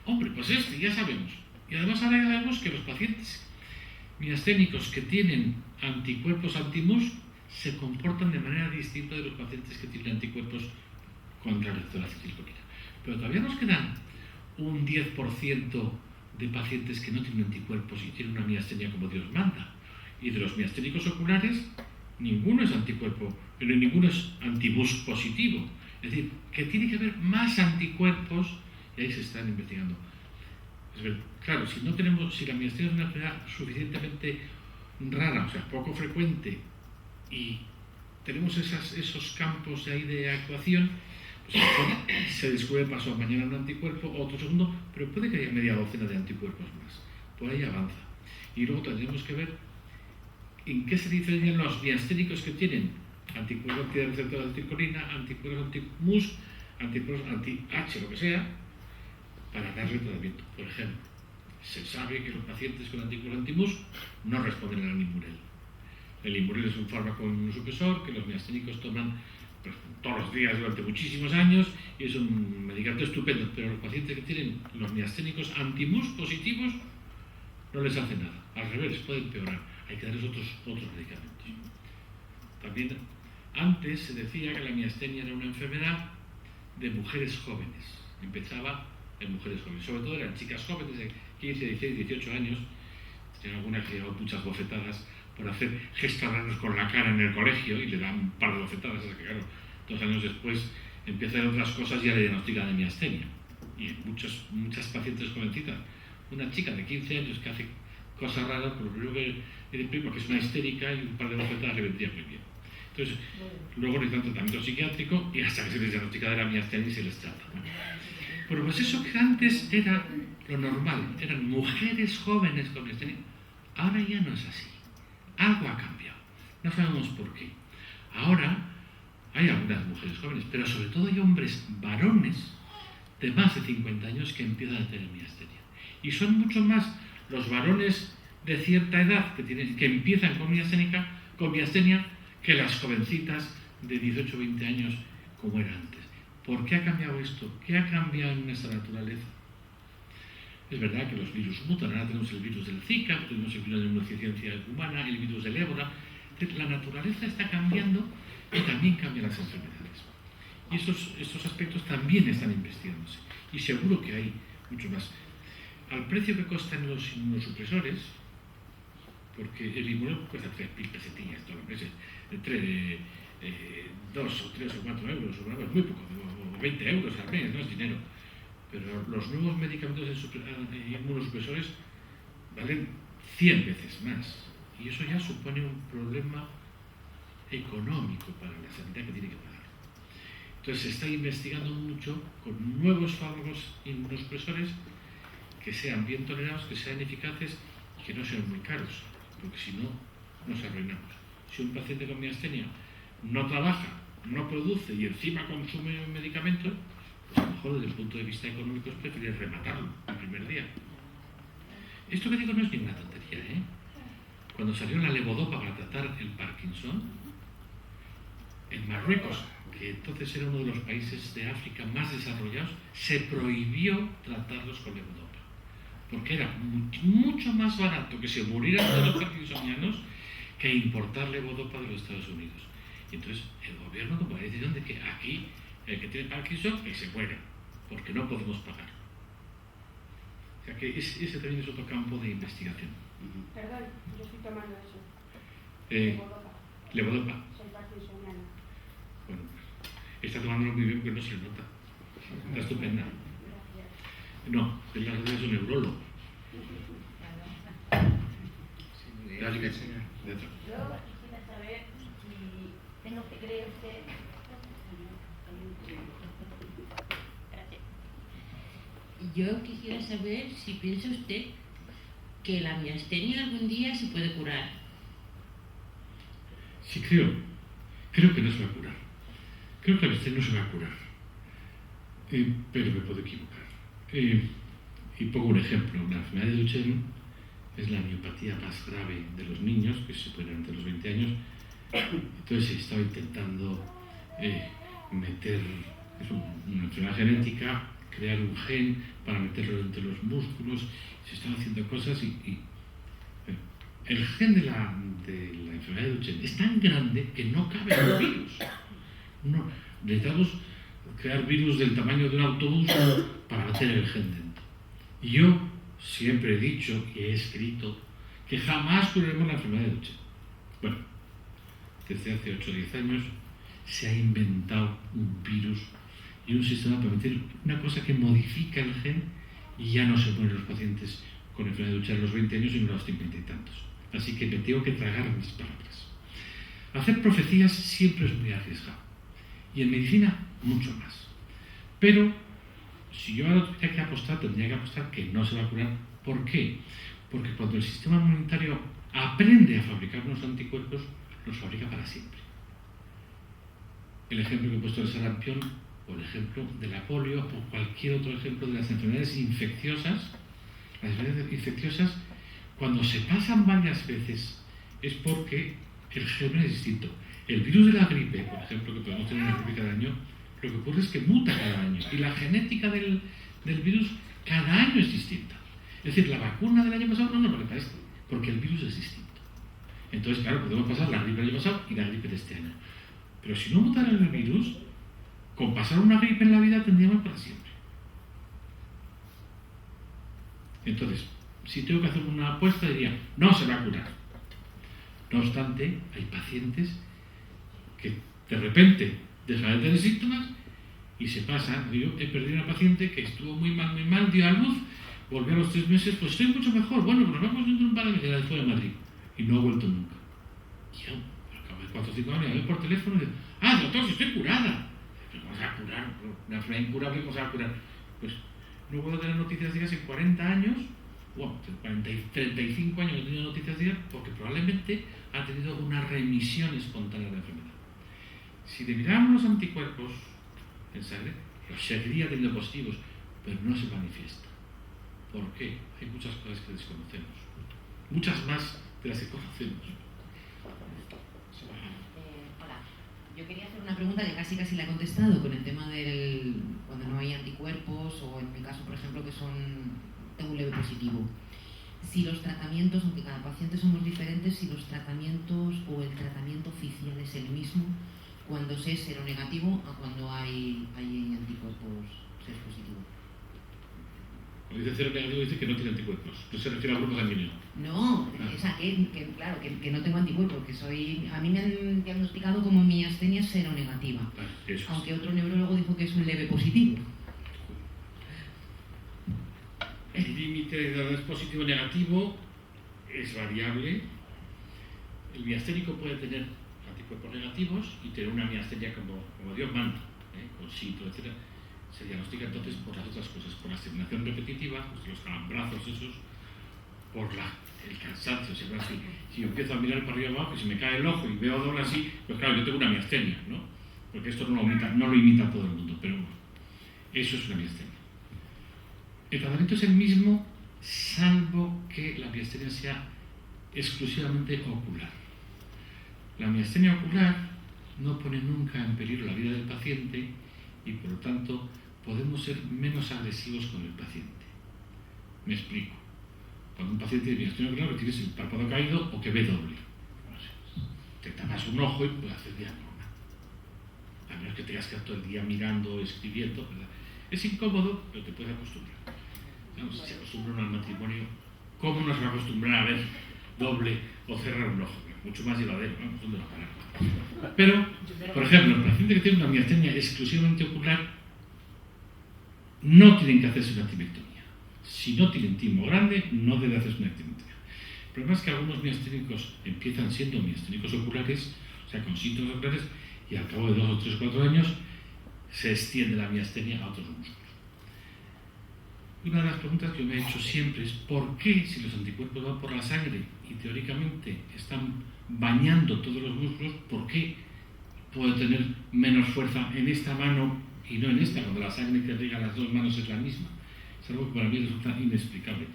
Hombre, pues ya sabemos. Y además ahora ya sabemos que los pacientes miasténicos que tienen anticuerpos anti-MUS se comportan de manera distinta de los pacientes que tienen anticuerpos contra el receptor de acetilcolina. Pero todavía nos quedan un 10% de pacientes que no tienen anticuerpos y tienen una miastenia como Dios manda. Y de los miasténicos oculares, ninguno es anticuerpo, pero ninguno es anti-MUS positivo. Es decir, que tiene que haber más anticuerpos y ahí se están investigando. Claro, si la miastenia es una enfermedad suficientemente rara, o sea, poco frecuente, y tenemos esos campos ahí de actuación, pues se descubre pasado mañana un anticuerpo, otro segundo, pero puede que haya media docena de anticuerpos más. Por ahí avanza. Y luego tendremos que ver en qué se diferencian los miasténicos que tienen anticuerpos antirreceptor de acetilcolina, anticuerpos anti-MUS, anticuerpos anti-H, lo que sea, para darle tratamiento. Por ejemplo, se sabe que los pacientes con anticuerpos anti-MUS no responden al Limurel. El Limurel es un fármaco inmunosupresor que los miasténicos toman pues, todos los días durante muchísimos años y es un medicamento estupendo, pero los pacientes que tienen los miasténicos anti-MUS positivos no les hace nada. Al revés, puede empeorar. Hay que darles otros medicamentos. También antes se decía que la miastenia era una enfermedad de mujeres jóvenes. Empezaba en mujeres jóvenes, sobre todo eran chicas jóvenes de 15, 16, 18 años. Tienen algunas que llevan muchas bofetadas por hacer gestos raros con la cara en el colegio y le dan un par de bofetadas, es que claro, 2 años después empieza a hacer otras cosas y ya le diagnostican de miastenia. Y muchas pacientes jovencitas, una chica de 15 años que hace cosas raras, por lo primero que es una histérica y un par de bofetadas le vendría muy bien. Entonces, luego necesitan tratamiento psiquiátrico y hasta que se les diagnostica de la miastenia y se les trata. Bueno, pues eso que antes era lo normal, eran mujeres jóvenes con miastenia. Ahora ya no es así. Algo ha cambiado. No sabemos por qué. Ahora hay algunas mujeres jóvenes, pero sobre todo hay hombres varones de más de 50 años que empiezan a tener miastenia. Y son mucho más los varones de cierta edad que empiezan con miastenia que las jovencitas de 18 o 20 años como era antes. ¿Por qué ha cambiado esto? ¿Qué ha cambiado en nuestra naturaleza? Es verdad que los virus mutan. Ahora tenemos el virus del Zika, tenemos el virus de la inmunodeficiencia humana, el virus del ébola. La naturaleza está cambiando y también cambian las enfermedades. Y estos aspectos también están investigándose. Y seguro que hay mucho más. Al precio que costan los inmunosupresores, porque el inmuno cuesta 3.000 pesetillas todos los meses, 2 o 3 o 4 euros, o muy poco, o 20 euros al mes, no es dinero. Pero los nuevos medicamentos inmunosupresores valen 100 veces más. Y eso ya supone un problema económico para la sanidad que tiene que pagar. Entonces se está investigando mucho con nuevos fármacos inmunosupresores que sean bien tolerados, que sean eficaces y que no sean muy caros, porque si no, nos arruinamos. Si un paciente con miastenia no trabaja, no produce y encima consume medicamentos, pues a lo mejor desde el punto de vista económico es preferible rematarlo el primer día. Esto que digo no es ninguna tontería, ¿eh? Cuando salió la levodopa para tratar el Parkinson, en Marruecos, que entonces era uno de los países de África más desarrollados, se prohibió tratarlos con levodopa, porque era mucho más barato que se murieran todos los parkinsonianos que importar levodopa de los Estados Unidos. Y entonces el gobierno tomó la decisión de que aquí el que tiene Parkinson que se muera, porque no podemos pagar. O sea que ese también es otro campo de investigación. Perdón, yo estoy tomando eso. Levodopa. Soy parkinsoniana. Bueno, está tomándolo muy bien porque no se le nota. Está estupenda. No, es la de su neurólogo. Gracias. Yo quisiera saber si tengo que creer usted. Yo quisiera saber si piensa usted que la miastenia algún día se puede curar. Sí, creo que no se va a curar. Creo que la miastenia no se va a curar. Pero me puedo equivocar. Y pongo un ejemplo. La enfermedad de Duchenne es la miopatía más grave de los niños, que se pueden ante los 20 años. Entonces se estaba intentando meter una enfermedad genética, crear un gen para meterlo entre los músculos. Se están haciendo cosas y el gen de la enfermedad de Duchenne es tan grande que no cabe en el virus. No, necesitamos crear virus del tamaño de un autobús para meter el gen dentro. Y yo siempre he dicho y he escrito que jamás curaremos la enfermedad de Duchenne. Bueno, desde hace 8 o 10 años se ha inventado un virus y un sistema para meter una cosa que modifica el gen y ya no se mueren los pacientes con enfermedad de Duchenne a los 20 años y no a los 50 y tantos. Así que me tengo que tragar mis palabras. Hacer profecías siempre es muy arriesgado. Y en medicina, mucho más. Pero, si yo ahora tendría que apostar que no se va a curar. ¿Por qué? Porque cuando el sistema inmunitario aprende a fabricar unos anticuerpos, los fabrica para siempre. El ejemplo que he puesto del sarampión, o el ejemplo de la polio, o cualquier otro ejemplo de las enfermedades infecciosas. Las enfermedades infecciosas, cuando se pasan varias veces, es porque el germen es distinto. El virus de la gripe, por ejemplo, que podemos tener una gripe cada año, lo que ocurre es que muta cada año. Y la genética del virus cada año es distinta. Es decir, la vacuna del año pasado no nos vale para esto, porque el virus es distinto. Entonces, claro, podemos pasar la gripe del año pasado y la gripe de este año. Pero si no mutara el virus, con pasar una gripe en la vida tendríamos para siempre. Entonces, si tengo que hacer una apuesta, diría, no se va a curar. No obstante, hay pacientes que de repente dejan de tener síntomas y se pasan. Yo he perdido a una paciente que estuvo muy mal, dio a luz, volvió a los 3 meses, pues estoy mucho mejor. Bueno, pues nos vamos dentro de un par de meses, fue a Madrid y no ha vuelto nunca. Y yo, al cabo de 4 o 5 años, llamé por teléfono y digo, doctor, si estoy curada. ¿Cómo se va a curar? Una enfermedad incurable, ¿cómo se va a curar? pues no puedo tener noticias diarias en 40 años, bueno, 35 años no he tenido noticias diarias porque probablemente ha tenido una remisión espontánea de la enfermedad. Si le miráramos los anticuerpos en sangre, los seguiría teniendo positivos, pero no se manifiesta. ¿Por qué? Hay muchas cosas que desconocemos, muchas más de las que conocemos. Hola, yo quería hacer una pregunta que casi la he contestado con el tema del cuando no hay anticuerpos o en mi caso, por ejemplo, que tengo un leve positivo. Si los tratamientos, aunque cada paciente somos diferentes, si los tratamientos o el tratamiento oficial es el mismo cuando se es seronegativo a cuando hay anticuerpos, se es positivo. Cuando dice cero negativo dice que no tiene anticuerpos, no se refiere al grupo sanguíneo. No, o sea, claro, que no tengo anticuerpos, a mí me han diagnosticado como miastenia seronegativa, aunque otro neurólogo dijo que es un leve positivo. El límite de edad es positivo o negativo es variable. El miasténico puede tener anticuerpos negativos y tener una miastenia como Dios manda, con sitio, etc. Se diagnostica entonces por las otras cosas, por la estimulación repetitiva, pues los calambrazos esos, por el cansancio. Si yo empiezo a mirar para arriba abajo y se me cae el ojo y veo doble así, pues claro, yo tengo una miastenia, ¿no? Porque esto no lo imita todo el mundo, pero eso es una miastenia. El tratamiento es el mismo, salvo que la miastenia sea exclusivamente ocular. La miastenia ocular no pone nunca en peligro la vida del paciente y, por lo tanto, podemos ser menos agresivos con el paciente. Me explico. Cuando un paciente tiene miastenia ocular, tienes el párpado caído o que ve doble. Te tapas un ojo y puede hacer diagnoma. A menos que tengas que estar todo el día mirando, escribiendo, ¿verdad? Es incómodo, pero te puedes acostumbrar. Si se acostumbra al matrimonio, ¿cómo nos va a acostumbrar a ver doble o cerrar un ojo? Mucho más llevadero, ¿no? ¿Dónde lo parar? Pero, por ejemplo, el paciente que tiene una miastenia exclusivamente ocular no tienen que hacerse una timectomía. Si no tienen timo grande, no debe hacerse una timectomía. El problema es que algunos miasténicos empiezan siendo miasténicos oculares, o sea, con síntomas oculares, y al cabo de 2 o 3 o 4 años se extiende la miastenia a otros músculos. Una de las preguntas que me he hecho siempre es ¿por qué si los anticuerpos van por la sangre y teóricamente están bañando todos los músculos, por qué puedo tener menos fuerza en esta mano y no en esta, cuando la sangre que riega las dos manos es la misma? Es algo que para mí resulta inexplicable,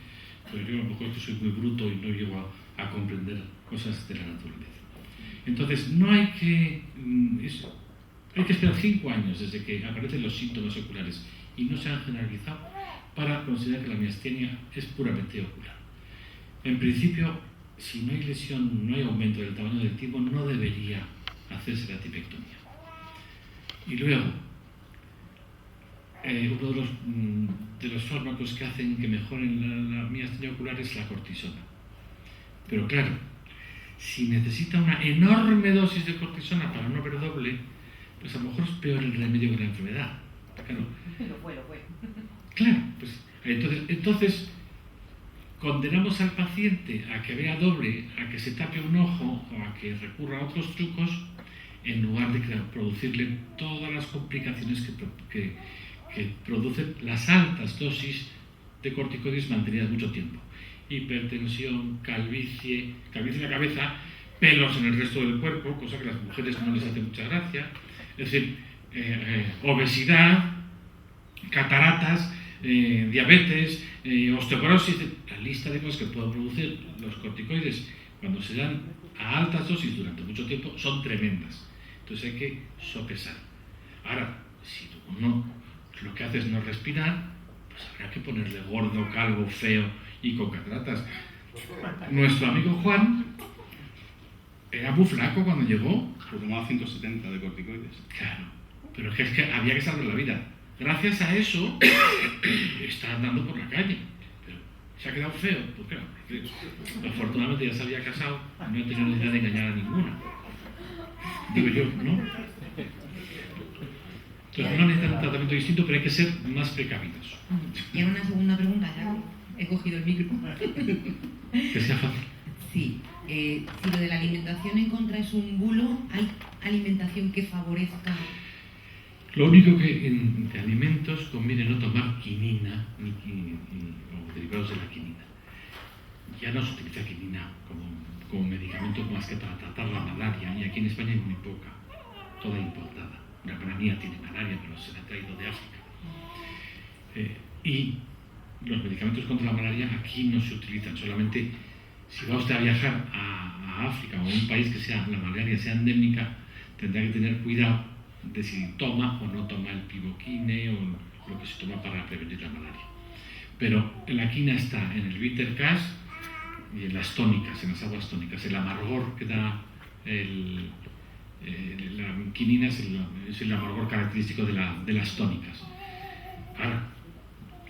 porque yo a lo mejor que soy muy bruto y no llego a comprender cosas de la naturaleza. Entonces no hay que esperar 5 años desde que aparecen los síntomas oculares y no se han generalizado para considerar que la miastenia es puramente ocular. En principio, si no hay lesión, no hay aumento del tamaño del timo, no debería hacerse la tipectomía. Y luego, uno de los fármacos que hacen que mejoren la miastenia ocular es la cortisona. Pero claro, si necesita una enorme dosis de cortisona para no ver doble, pues a lo mejor es peor el remedio que la enfermedad. Claro. Lo fue. Claro, pues entonces condenamos al paciente a que vea doble, a que se tape un ojo o a que recurra a otros trucos en lugar de producirle todas las complicaciones que producen las altas dosis de corticoides mantenidas mucho tiempo. Hipertensión, calvicie en la cabeza, pelos en el resto del cuerpo, cosa que a las mujeres no les hace mucha gracia, es decir, obesidad, cataratas, diabetes, osteoporosis, la lista de cosas que pueden producir los corticoides cuando se dan a altas dosis durante mucho tiempo son tremendas. Entonces hay que sopesar. Ahora, si uno lo que hace es no respirar, pues habrá que ponerle gordo, calvo, feo y con cataratas. Nuestro amigo Juan era muy flaco cuando llegó. Pues tomaba 170 de corticoides. Claro, pero es que había que salvar la vida. Gracias a eso está andando por la calle. Pero se ha quedado feo, pues claro, porque afortunadamente ya se había casado y no tenía necesidad de engañar a ninguna. Digo yo, ¿no? Entonces no necesitan un tratamiento distinto, pero hay que ser más precavidos. Y ahora una segunda pregunta, ya he cogido el micro. Que sea fácil. Sí, si lo de la alimentación en contra es un bulo, ¿hay alimentación que favorezca Lo único que en alimentos conviene no tomar quinina o derivados de la quinina. Ya no se utiliza quinina como medicamento más que para tratar la malaria, y aquí en España hay muy poca, toda importada. La granía tiene malaria, pero se la ha traído de África. Y los medicamentos contra la malaria aquí no se utilizan, solamente si va usted a viajar a África o a un país que la malaria sea endémica, tendrá que tener cuidado de si toma o no toma el pivoquine o lo que se toma para prevenir la malaria. Pero la quina está en el bitter cash y en las tónicas, en las aguas tónicas. El amargor que da la quinina es el amargor característico de las tónicas. Ahora,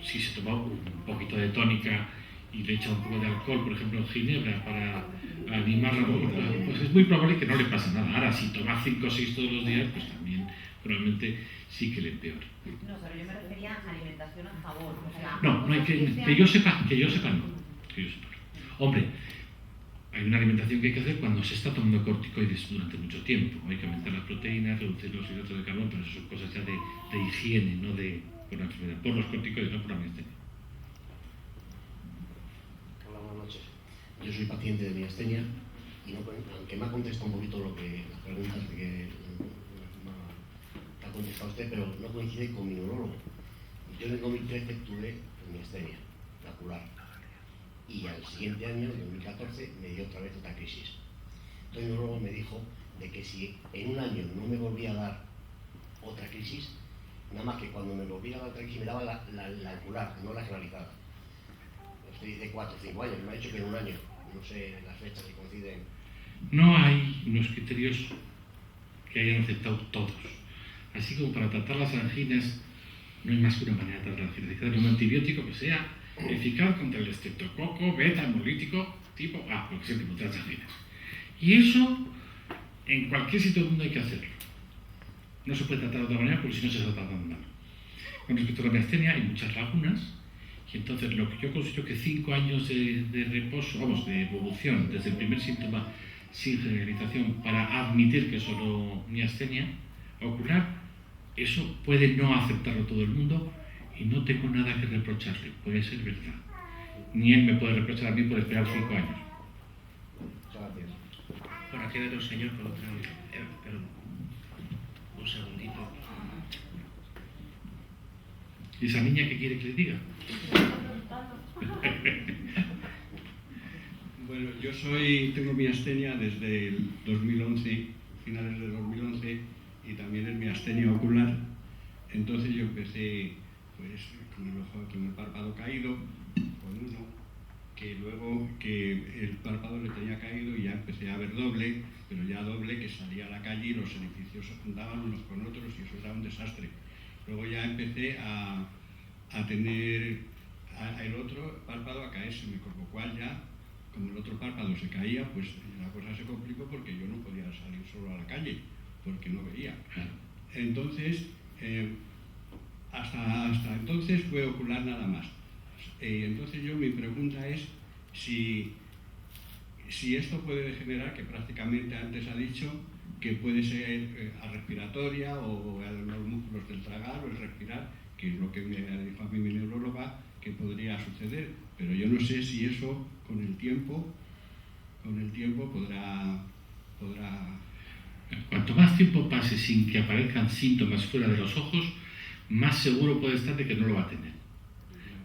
si se toma un poquito de tónica y le echa un poco de alcohol, por ejemplo, ginebra, para animarla, pues es muy probable que no le pase nada. Ahora, si toma 5 o 6 todos los días, pues también probablemente sí que le empeore. No, pero yo me refería a alimentación a favor. O sea, No hay que yo sepa no. Que yo sepa no. Hombre, hay una alimentación que hay que hacer cuando se está tomando corticoides durante mucho tiempo. Hay que aumentar las proteínas, reducir los hidratos de carbono, pero eso son cosas ya de higiene, no por la enfermedad, por los corticoides, no por la miastenia. Hola, buenas noches. Yo soy paciente de miastenia y aunque me ha contestado un poquito las preguntas que ha contestado usted, pero no coincide con mi neurólogo. Yo en el 2013 tuve miastenia ocular y al siguiente año, en 2014, me dio otra vez otra crisis. Entonces el neurólogo me dijo de que si en un año no me volvía a dar otra crisis, nada más que cuando me volvía a dar otra crisis me daba la ocular, no la generalizada. Usted dice 4 o 5 años, me ha dicho que en un año, no sé las fechas si coinciden. No hay unos criterios que hayan aceptado todos. Así como para tratar las anginas, no hay más que una manera de tratar las anginas. Hay que darle un antibiótico que sea eficaz contra el estreptococo beta hemolítico tipo A, porque siempre contra las anginas. Y eso, en cualquier sitio del mundo hay que hacerlo. No se puede tratar de otra manera porque si no se está tratando mal. Con respecto a la miastenia, hay muchas lagunas. Y entonces lo que yo considero que 5 años de reposo, de evolución, desde el primer síntoma sin generalización para admitir que es solo miastenia ocular, eso puede no aceptarlo todo el mundo y no tengo nada que reprocharle, puede ser verdad. Ni él me puede reprochar a mí por esperar 5 años. Gracias. Por aquí de los señor, por otra perdón. Un segundito. ¿Y esa niña qué quiere que le diga? Bueno, yo tengo miastenia desde el 2011, finales del 2011, y también es miastenia ocular. Entonces yo empecé pues con el párpado caído, con uno, que luego que el párpado le tenía caído y ya empecé a ver doble, pero ya doble que salía a la calle y los edificios andaban unos con otros y eso era un desastre. Luego ya empecé a tener el otro párpado a caerse, con lo cual ya, como el otro párpado se caía, pues la cosa se complicó porque yo no podía salir solo a la calle, porque no veía. Entonces, hasta entonces fue ocular nada más. Entonces mi pregunta es si esto puede degenerar, que prácticamente antes ha dicho que puede ser a respiratoria o a los músculos del tragar o el respirar, que es lo que me dijo a mí mi neuróloga que podría suceder, pero yo no sé si eso con el tiempo podrá... Cuanto más tiempo pase sin que aparezcan síntomas fuera de los ojos, más seguro puede estar de que no lo va a tener.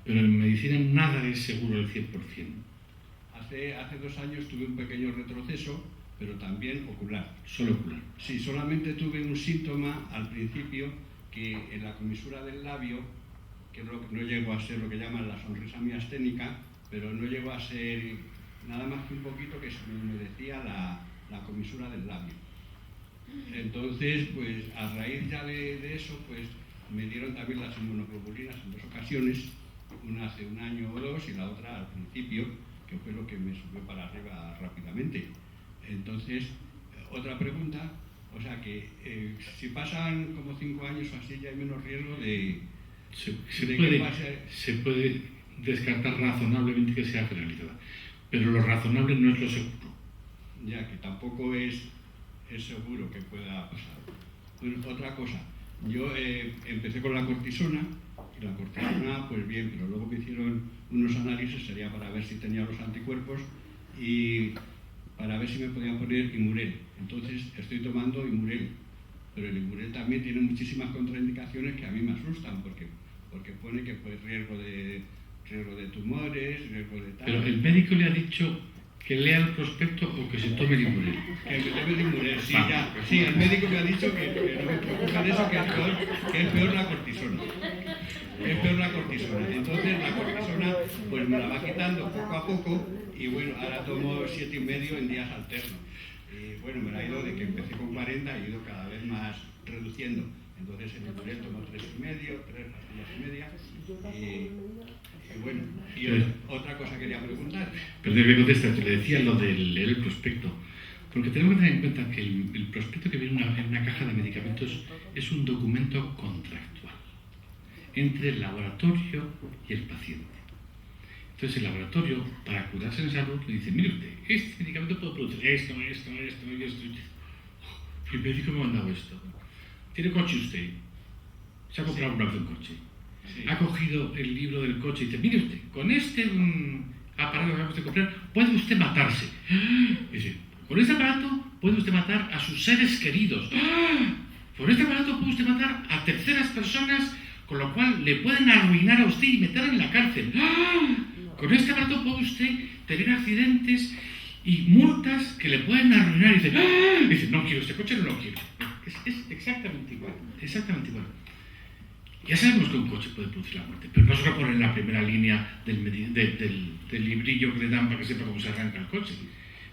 Pero en medicina nada es seguro al 100%. Hace 2 años tuve un pequeño retroceso, pero también ocular. Solo ocular. Sí, solamente tuve un síntoma al principio que en la comisura del labio, que no llegó a ser lo que llaman la sonrisa miasténica, pero no llegó a ser nada más que un poquito que se me humedecía la comisura del labio. Entonces, pues a raíz ya de eso, pues me dieron también las inmunoglobulinas en 2 ocasiones, una hace 1 año o 2 y la otra al principio, que fue lo que me subió para arriba rápidamente. Entonces, otra pregunta, o sea que si pasan como 5 años o así ya hay menos riesgo de... Se puede descartar razonablemente que sea generalizada, pero lo razonable no es lo seguro. Ya, que tampoco es seguro que pueda pasar. Bueno, otra cosa, Yo empecé con la cortisona, y la cortisona, pues bien, pero luego me hicieron unos análisis, sería para ver si tenía los anticuerpos y para ver si me podían poner Imurel. Entonces estoy tomando Imurel, pero el Imurel también tiene muchísimas contraindicaciones que a mí me asustan, porque pone que pues riesgo de tumores, riesgo de tal. Pero el médico le ha dicho que lea el prospecto o que se tome el Imurel. Que me tome el Imurel, sí, ya. Sí, el médico me ha dicho que no me preocupa de eso, que es peor la cortisona. Es peor la cortisona. Entonces la cortisona pues me la va quitando poco a poco y bueno, ahora tomo 7,5 en días alternos. Y bueno, me la ha ido de que empecé con 40 y he ido cada vez más reduciendo. Entonces en el Imurel tomo 3,5, 3 pastillas y media. Y bueno, y otra cosa quería preguntar. Pero debe contestar, te le decía lo de leer el prospecto. Porque tenemos que tener en cuenta que el prospecto que viene en una caja de medicamentos es un documento contractual entre el laboratorio y el paciente. Entonces el laboratorio, para curarse en salud, le dice, mire usted, este medicamento puede producir esto. El médico me ha mandado esto. ¿Tiene coche usted? ¿Se ha comprado una vez un coche? Sí. Ha cogido el libro del coche y dice, mire usted, con este aparato que acabamos de comprar, puede usted matarse. Y dice, con este aparato puede usted matar a sus seres queridos. Con este aparato puede usted matar a terceras personas, con lo cual le pueden arruinar a usted y meter en la cárcel. Con este aparato puede usted tener accidentes y multas que le pueden arruinar. Y dice, no quiero este coche, no lo quiero. Es exactamente igual, exactamente igual. Ya sabemos que un coche puede producir la muerte, pero no se lo ponen en la primera línea del librillo que le dan para que sepa cómo se arranca el coche.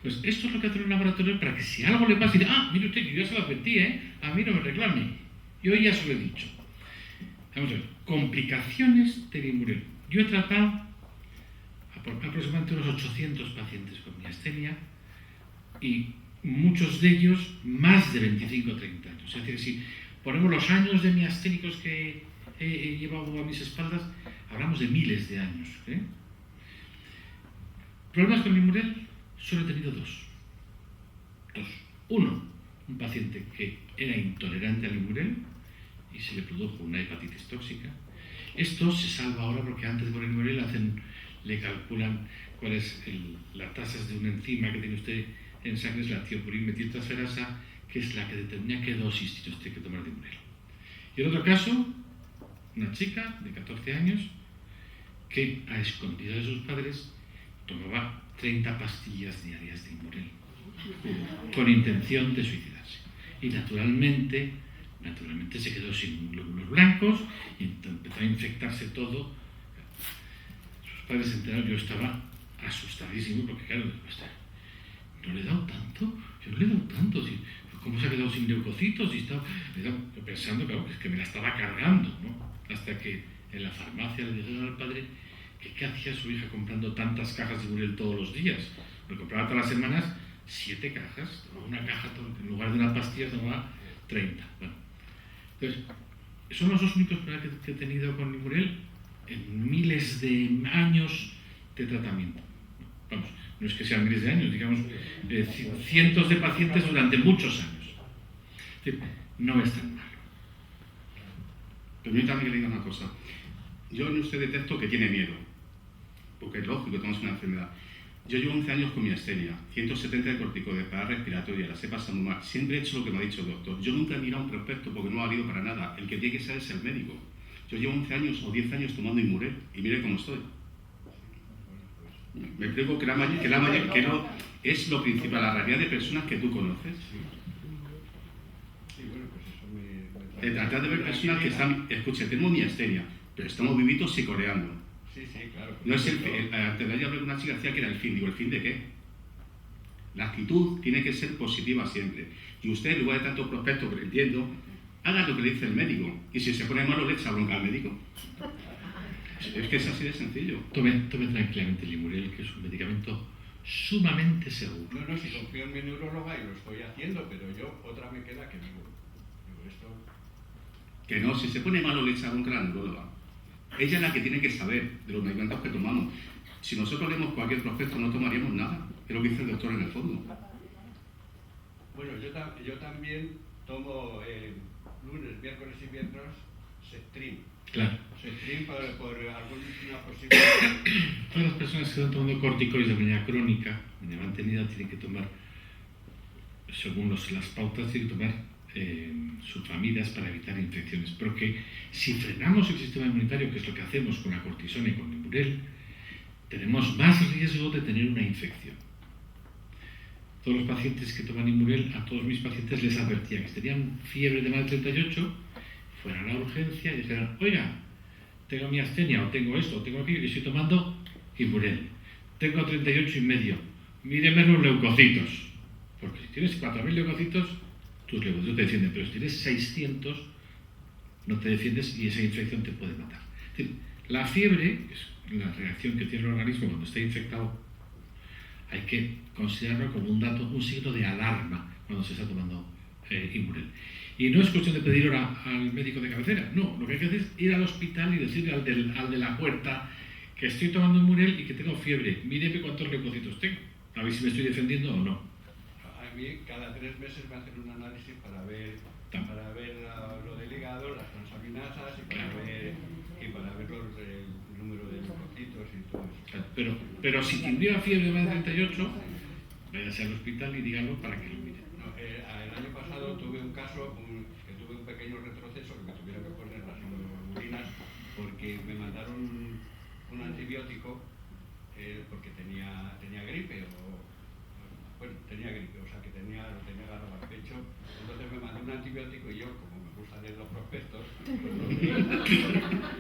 Pues esto es lo que hace un laboratorio para que si algo le pasa y dice, mire usted, yo ya se lo advertí, a mí no me reclame. Y hoy ya se lo he dicho. Vamos a ver, complicaciones del Imurel. Yo he tratado aproximadamente unos 800 pacientes con miastenia y muchos de ellos más de 25 o 30 años. Es decir, si ponemos los años de miasténicos que he llevado a mis espaldas, hablamos de miles de años. ¿Problemas con el Imurel? Solo he tenido dos. Uno, un paciente que era intolerante al Imurel y se le produjo una hepatitis tóxica. Esto se salva ahora porque antes de poner Imurel le calculan cuál es las tasas de una enzima que tiene usted en sangre, es la tiopurinmetiltransferasa, que es la que determina qué dosis tiene usted que tomar de Imurel. Y el otro caso, una chica de 14 años que a escondidas de sus padres tomaba 30 pastillas diarias de Imurel con intención de suicidarse. Y naturalmente se quedó sin glóbulos blancos y empezó a infectarse todo. Sus padres se enteraron, yo estaba asustadísimo porque claro, no le he dado tanto, yo no le he dado tanto. ¿Cómo se ha quedado sin leucocitos? Y estaba pensando que me la estaba cargando, ¿no? Hasta que en la farmacia le dijeron al padre que qué hacía su hija comprando tantas cajas de Imurel todos los días. Lo compraba todas las semanas 7 cajas, tomaba una caja, en lugar de una pastilla tomaba 30. Bueno, entonces, son los dos únicos problemas que he tenido con Imurel en miles de años de tratamiento. Vamos, no es que sean miles de años, digamos, cientos de pacientes durante muchos años. Es decir, no es tan malo. Permítame que le diga una cosa. Yo en usted detecto que tiene miedo, porque es lógico, tenemos una enfermedad. Yo llevo 11 años con miastenia, 170 de corticoides, parada respiratoria, las he pasado muy mal. Siempre he hecho lo que me ha dicho el doctor. Yo nunca he mirado un prospecto porque no ha valido para nada. El que tiene que saber es el médico. Yo llevo 11 años o 10 años tomando Imurel y mire cómo estoy. Me explico que no es lo principal, la realidad de personas que tú conoces. De tratar de ver personas que están, escucha, tenemos miastenia, pero estamos vivitos y coreando. Sí, claro. No es antes de ayer hablé con una chica decía que era el fin. Digo, ¿el fin de qué? La actitud tiene que ser positiva siempre. Y usted, en lugar de tanto prospecto que le entiendo, haga lo que le dice el médico. Y si se pone malo, le echa bronca al médico. Es que es así de sencillo. Tome tranquilamente el Imurel, que es un medicamento sumamente seguro. No, si confío en mi neuróloga y lo estoy haciendo, pero yo otra me queda que digo esto... Que no, si se pone malo, le echa bronca a la neuróloga. Ella es la que tiene que saber de los medicamentos que tomamos. Si nosotros leemos cualquier prospecto no tomaríamos nada. Es lo que dice el doctor en el fondo. Bueno, yo también tomo lunes, miércoles y viernes se stream. Claro. Se stream por alguna posible... Todas las personas que están tomando corticoides de manera crónica, de manera mantenida, tienen que tomar, según las pautas, tienen que tomar sulfamidas para evitar infecciones. Pero que si frenamos el sistema inmunitario, que es lo que hacemos con la cortisona y con el Immurel, tenemos más riesgo de tener una infección. Todos los pacientes que toman Immurel, a todos mis pacientes les advertía que si tenían fiebre de más de 38, fueran a la urgencia y dijeran, oiga, tengo miastenia, o tengo esto, o tengo aquello, y estoy tomando Immurel. Tengo 38,5, míreme los leucocitos. Porque si tienes 4.000 leucocitos, tus leucocitos te defienden, pero si tienes 600, no te defiendes y esa infección te puede matar. Es decir, la fiebre es la reacción que tiene el organismo cuando está infectado. Hay que considerarlo como un dato, un signo de alarma cuando se está tomando Immurel. Y no es cuestión de pedir hora al médico de cabecera, no, lo que hay que hacer es ir al hospital y decirle al de la puerta que estoy tomando Immurel y que tengo fiebre, míreme cuántos leucocitos tengo, a ver si me estoy defendiendo o no. A mí cada 3 meses me hacen un análisis para ver lo del hígado, las transaminasas y para ver el número de leucocitos y todo eso. Claro, pero si tuviera fiebre de más de 38, váyase al hospital y dígalo para que lo miren. No, el año pasado tuve un caso que tuve un pequeño retroceso, que me tuvieron que poner las inmunogloburinas porque me mandaron un antibiótico porque tenía gripe o sea que tenía agarrado al pecho. Entonces me mandó un antibiótico y yo, como me gusta leer los prospectos,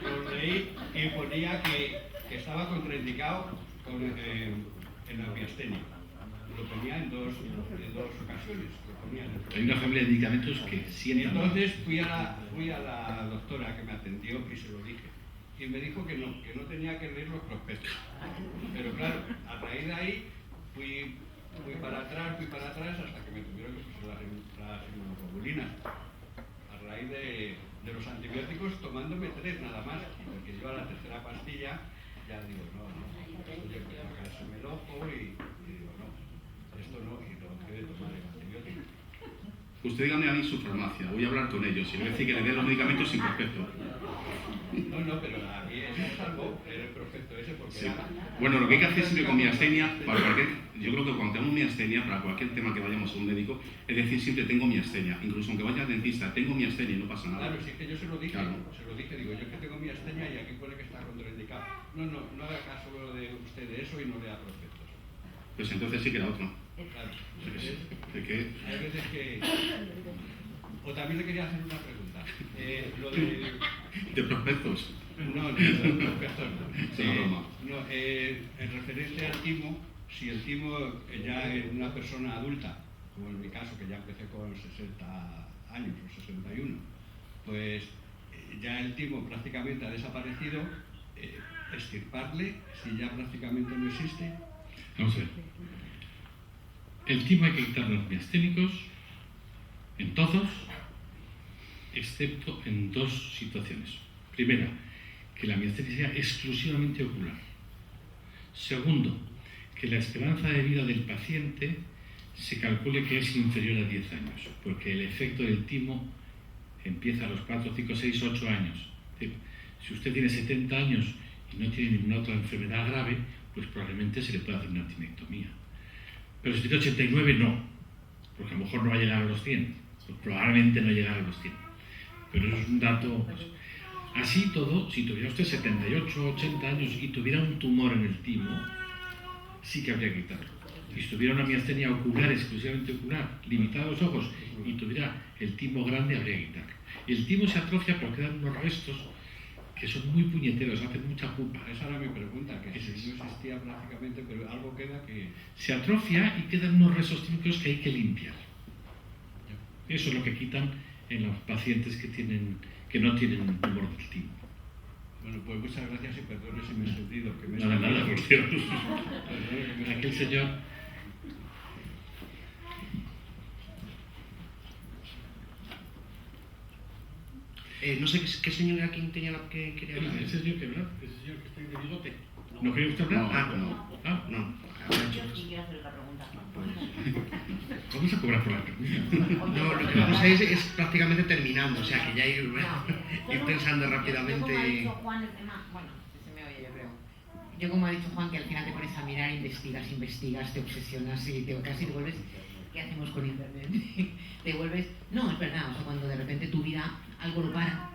los leí y ponía que estaba contraindicado en la miastenia. Lo ponía en dos ocasiones. Hay una familia de medicamentos que sientan. Entonces fui a la doctora que me atendió y se lo dije. Y me dijo que no tenía que leer los prospectos. Pero claro, a raíz de ahí fui para atrás hasta que me tuvieron que poner las inmunoglobulinas. A raíz de los antibióticos tomándome 3 nada más, porque yo a la tercera pastilla ya digo, no, oye, pues sacárseme el ojo y digo, no, esto no, y lo dejé de tomar el antibiótico. Usted dígame a mí su farmacia, voy a hablar con ellos y le voy a decir que le den los medicamentos sin prospecto. No, pero a mí eso salvo el prospecto ese porque sí. Bueno, lo que hay que hacer siempre con miastenia, yo creo que cuando tenemos miastenia, para cualquier tema que vayamos a un médico, es decir, siempre tengo miastenia, incluso aunque vaya al dentista, tengo miastenia y no pasa nada. Claro, si es que yo se lo dije, claro. Digo, yo es que tengo miastenia y aquí pone que está contraindicado. No haga caso de usted de eso y no lea prospectos. Pues entonces sí que era otro. Claro. ¿De qué? Hay veces que... O también le quería hacer una pregunta. Lo ¿De prospectos? No, de prospectos no. Es una broma. En referente al timo, si el timo ya es una persona adulta, como en mi caso, que ya empecé con 60 años o 61, pues ya el timo prácticamente ha desaparecido, extirparle, si ya prácticamente no existe. Vamos a ver. El timo hay que quitar los miasténicos en todos, excepto en 2 situaciones. Primera, que la miastenia sea exclusivamente ocular. Segundo, que la esperanza de vida del paciente se calcule que es inferior a 10 años, porque el efecto del timo empieza a los 4, 5, 6, 8 años. Es decir, si usted tiene 70 años y no tiene ninguna otra enfermedad grave, pues probablemente se le pueda hacer una tinectomía. Pero si tiene 89, no, porque a lo mejor no va a llegar a los 100, pues probablemente no llegará a los 100. Pero eso es un dato... Pues, así todo, si tuviera usted 78, 80 años y tuviera un tumor en el timo, sí que habría que quitarlo. Y si tuviera una miastenia ocular, exclusivamente ocular, limitada a los ojos, y tuviera el timo grande, habría que quitarlo. Y el timo se atrofia, pero quedan unos restos que son muy puñeteros, hacen mucha pupa. Esa era mi pregunta, que si no existía prácticamente, pero algo queda que... Se atrofia y quedan unos restos tímicos que hay que limpiar. Eso es lo que quitan en los pacientes que no tienen un tumor del timo. Bueno, pues muchas gracias y perdone si me he sentido. Que me nada, por cierto. Aquel señor... no sé qué señor era quien tenía la que quería hablar. Ese señor que hablar, ese señor que está en el bigote. ¿No quería usted hablar? No. Yo sí quiero hacer otra pregunta. Vamos a cobrar por la pregunta. No, lo que vamos a ir es prácticamente terminando, o sea que ya ir pensando rápidamente. Yo, como ha dicho Juan, el tema, bueno, se me oye, yo creo. Yo, como ha dicho Juan, que al final te pones a mirar, investigas, te obsesionas y casi te vuelves. ¿Qué hacemos con internet? Te vuelves. No, es verdad, o sea, cuando de repente tu vida algo lo para,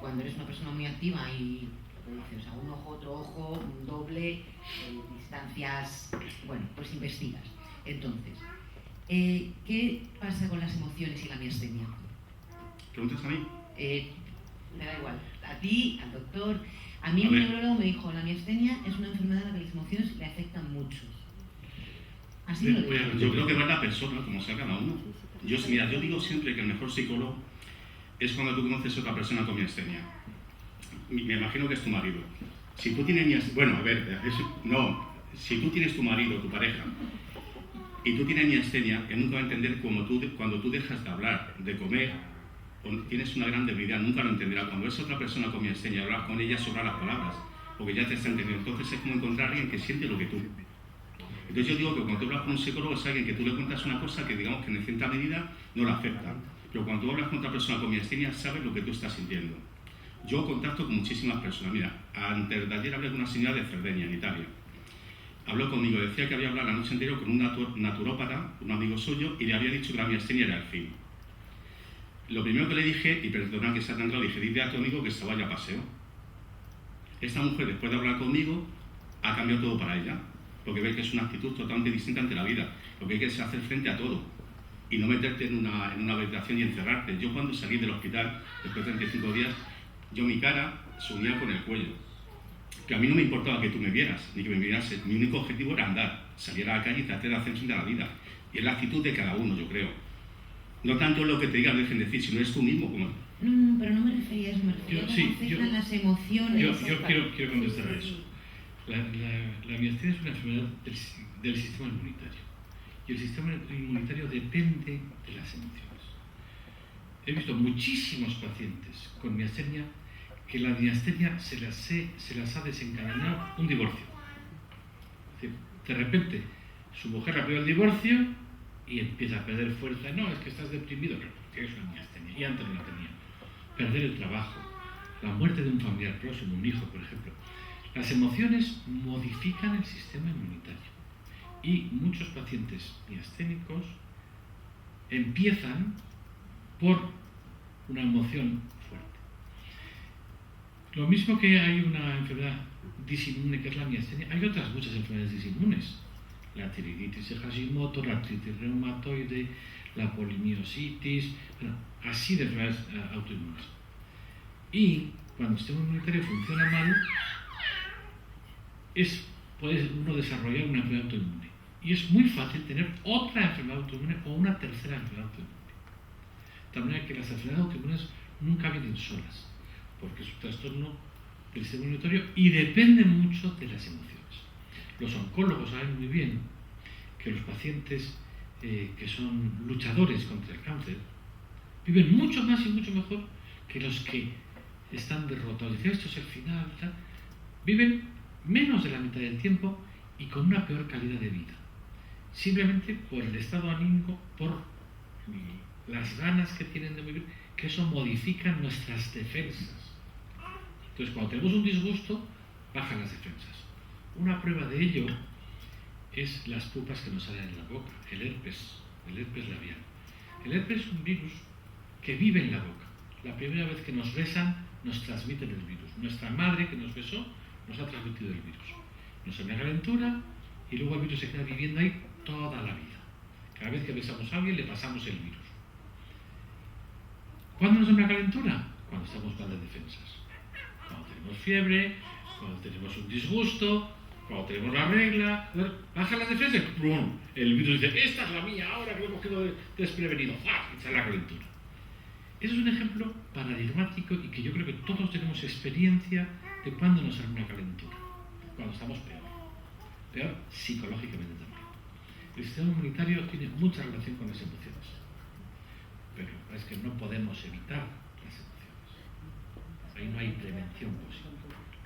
cuando eres una persona muy activa y o sea, un ojo, otro ojo, un doble, distancias, bueno, pues investigas. Entonces, ¿qué pasa con las emociones y la miastenia? ¿Preguntas a mí? Me da igual, a ti, al doctor. A mí un neurólogo me dijo, la miastenia es una enfermedad a la que las emociones le afectan mucho. Así lo digo. Yo creo que va la persona, como sea cada uno. Mira, yo digo siempre que el mejor psicólogo es cuando tú conoces a otra persona con miastenia. Me imagino que es tu marido. Si tú tienes si tú tienes tu marido, tu pareja, y tú tienes miastenia, él nunca va a entender cuando tú dejas de hablar, de comer, o tienes una gran debilidad, nunca lo entenderá. Cuando es otra persona con miastenia, hablar con ella sobre las palabras, porque ya te está entendiendo. Entonces es como encontrar a alguien que siente lo que tú. Entonces yo digo que cuando tú hablas con un psicólogo es alguien que tú le cuentas una cosa que digamos que en cierta medida no la acepta. Pero cuando tú hablas con otra persona con miastenia, sabes lo que tú estás sintiendo. Yo contacto con muchísimas personas. Mira, antes de ayer hablé con una señora de Cerdeña, en Italia. Habló conmigo, decía que había hablado la noche anterior con un naturópata, un amigo suyo, y le había dicho que la miastenia era el fin. Lo primero que le dije, y perdona que sea tan claro, dije, dile a tu amigo que se vaya a paseo. Esta mujer, después de hablar conmigo, ha cambiado todo para ella, porque ve que es una actitud totalmente distinta ante la vida. Lo que hay que es hacer frente a todo y no meterte en una habitación y encerrarte. Yo cuando salí del hospital, después de 35 días, mi cara se unía con el cuello. Que a mí no me importaba que tú me vieras, ni que me vieras. Mi único objetivo era andar, salir a la calle y tratar de hacer frente a la vida. Y es la actitud de cada uno, yo creo. No tanto lo que te digan, dejen decir, sino eres tú mismo. Como... No, pero no me refería a eso, me refería a cómo afectan las emociones. Yo quiero contestar a eso. La miastenia es una enfermedad del sistema inmunitario. Y el sistema inmunitario depende de las emociones. He visto muchísimos pacientes con miastenia que la miastenia se las ha desencadenado un divorcio. Es decir, de repente, su mujer ha pedido el divorcio y empieza a perder fuerza. No, es que estás deprimido. Claro, tienes una miastenia. Y antes no la tenía. Perder el trabajo, la muerte de un familiar próximo, un hijo, por ejemplo. Las emociones modifican el sistema inmunitario. Y muchos pacientes miasténicos empiezan por una emoción fuerte. Lo mismo que hay una enfermedad disinmune que es la miastenia, hay otras muchas enfermedades disinmunes. La tiroiditis de Hashimoto, la artritis reumatoide, la polimiositis, bueno, así de enfermedades autoinmunes. Y cuando el sistema inmunitario funciona mal, puede uno desarrollar una enfermedad autoinmune. Y es muy fácil tener otra enfermedad autoinmune o una tercera enfermedad autoinmune. De manera que las enfermedades autoinmunes nunca vienen solas, porque es un trastorno del sistema inmunitario y depende mucho de las emociones. Los oncólogos saben muy bien que los pacientes que son luchadores contra el cáncer viven mucho más y mucho mejor que los que están derrotados. Dicen, esto es el final, tal. Viven menos de la mitad del tiempo y con una peor calidad de vida. Simplemente por el estado anímico, por las ganas que tienen de vivir, que eso modifica nuestras defensas. Entonces, cuando tenemos un disgusto, bajan las defensas. Una prueba de ello es las pupas que nos salen en la boca, el herpes labial. El herpes es un virus que vive en la boca. La primera vez que nos besan, nos transmiten el virus. Nuestra madre que nos besó nos ha transmitido el virus. Nos da una calentura y luego el virus se queda viviendo ahí toda la vida. Cada vez que besamos a alguien le pasamos el virus. ¿Cuándo nos da una calentura? Cuando estamos mal de defensas. Cuando tenemos fiebre, cuando tenemos un disgusto, cuando tenemos la regla, baja las defensas, ¡pum! El virus dice, esta es la mía, ahora que lo hemos quedado desprevenido, ¡ah! Echa la calentura. Eso es un ejemplo paradigmático y que yo creo que todos tenemos experiencia de cuando nos sale una calentura, cuando estamos peor psicológicamente también. El sistema inmunitario tiene mucha relación con las emociones, pero es que no podemos evitar las emociones. Ahí no hay prevención posible.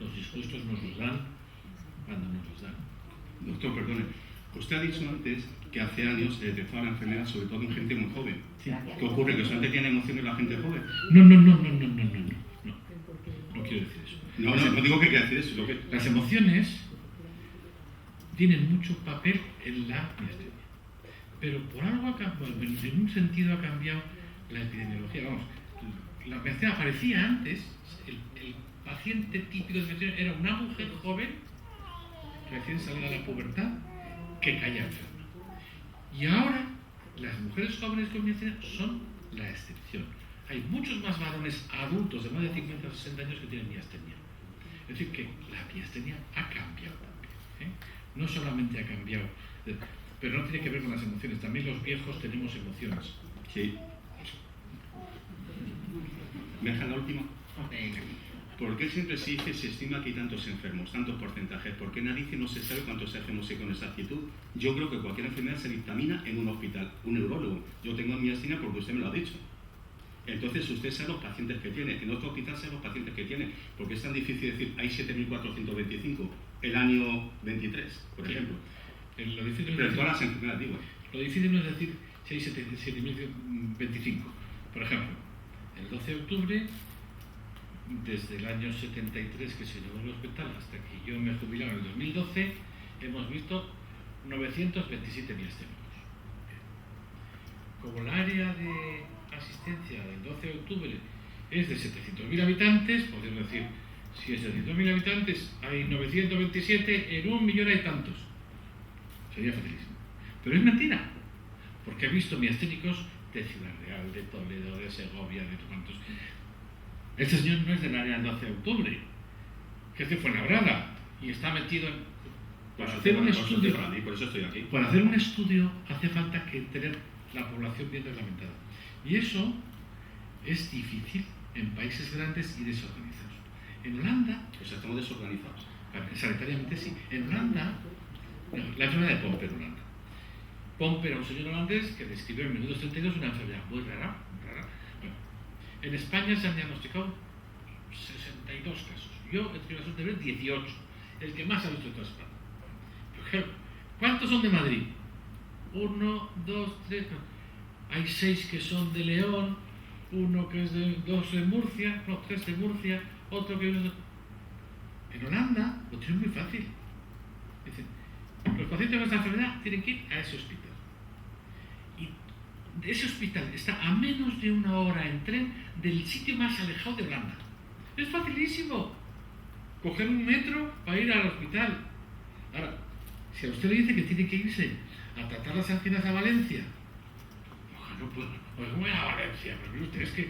Los disgustos nos los dan cuando nos los dan. Doctor, perdone. Usted ha dicho antes que hace años se detectaba la enfermedad sobre todo en gente muy joven. Sí. ¿Qué ocurre? ¿Que solamente tiene emociones la gente joven? No quiero decir eso. No digo que quiera decir eso. Las emociones tienen mucho papel en la miastenia. Pero por algo ha cambiado, en un sentido ha cambiado la epidemiología. Vamos, la miastenia aparecía antes, el paciente típico de miastenia era una mujer joven, recién salida de la pubertad, que caía enferma. Y ahora, las mujeres jóvenes con miastenia son la excepción. Hay muchos más varones adultos de más de 50 o 60 años que tienen miastenia. Es decir, que la miastenia ha cambiado también. No solamente ha cambiado, pero no tiene que ver con las emociones. También los viejos tenemos emociones. Sí. ¿Me deja la última? ¿Por qué siempre se dice, se estima que hay tantos enfermos, tantos porcentajes? ¿Por qué narices no se sabe cuántos enfermos hay con exactitud? Yo creo que cualquier enfermedad se dictamina en un hospital, un neurólogo. Yo tengo miastenia porque usted me lo ha dicho. Entonces usted sabe los pacientes que tiene, en otro hospital sabe los pacientes que tiene, porque es tan difícil decir, hay 7.425 el año 23, por ejemplo. Lo difícil pero todas las enfermedades, digo. Lo difícil no es decir si hay 7.025. Por ejemplo, el 12 de octubre, desde el año 73 que se inauguró el hospital hasta que yo me jubilaba en el 2012, hemos visto 927 miasténicos. Como el área de asistencia del 12 de octubre es de 700.000 habitantes, podemos decir, si es de 700.000 habitantes hay 927, en 1 millón hay tantos. Sería facilísimo. Pero es mentira, porque he visto miasténicos de Ciudad Real, de Toledo, de Segovia, de cuantos. Este señor no es del área del 12 de octubre, que es de Fuenlabrada, y está metido en... Para hacer un estudio, por eso estoy aquí. para hacer un estudio hace falta que tener la población bien reglamentada. Y eso es difícil en países grandes y desorganizados. En Holanda... O sea, estamos desorganizados. Sanitariamente sí. En Holanda, la enfermedad de Pompe en Holanda. Pompe era un señor holandés que describió en 1932 una enfermedad muy rara. Bueno, en España se han diagnosticado 62 casos. Yo he tenido la suerte de ver 18, el que más ha visto trasplante. ¿Cuántos son de Madrid? 1, 2, 3. Hay 6 que son de León, uno que es de 2 de Murcia, no, 3 de Murcia, otro que es de... En Holanda lo tienen muy fácil. Dicen, los pacientes con esta enfermedad tienen que ir a ese hospital. Y ese hospital está a menos de 1 hora en tren del sitio más alejado de Holanda. Es facilísimo coger un metro para ir al hospital. Ahora, si a usted le dice que tiene que irse a tratar las anginas a Valencia, no puedo, pues voy a Valencia, pero usted es que es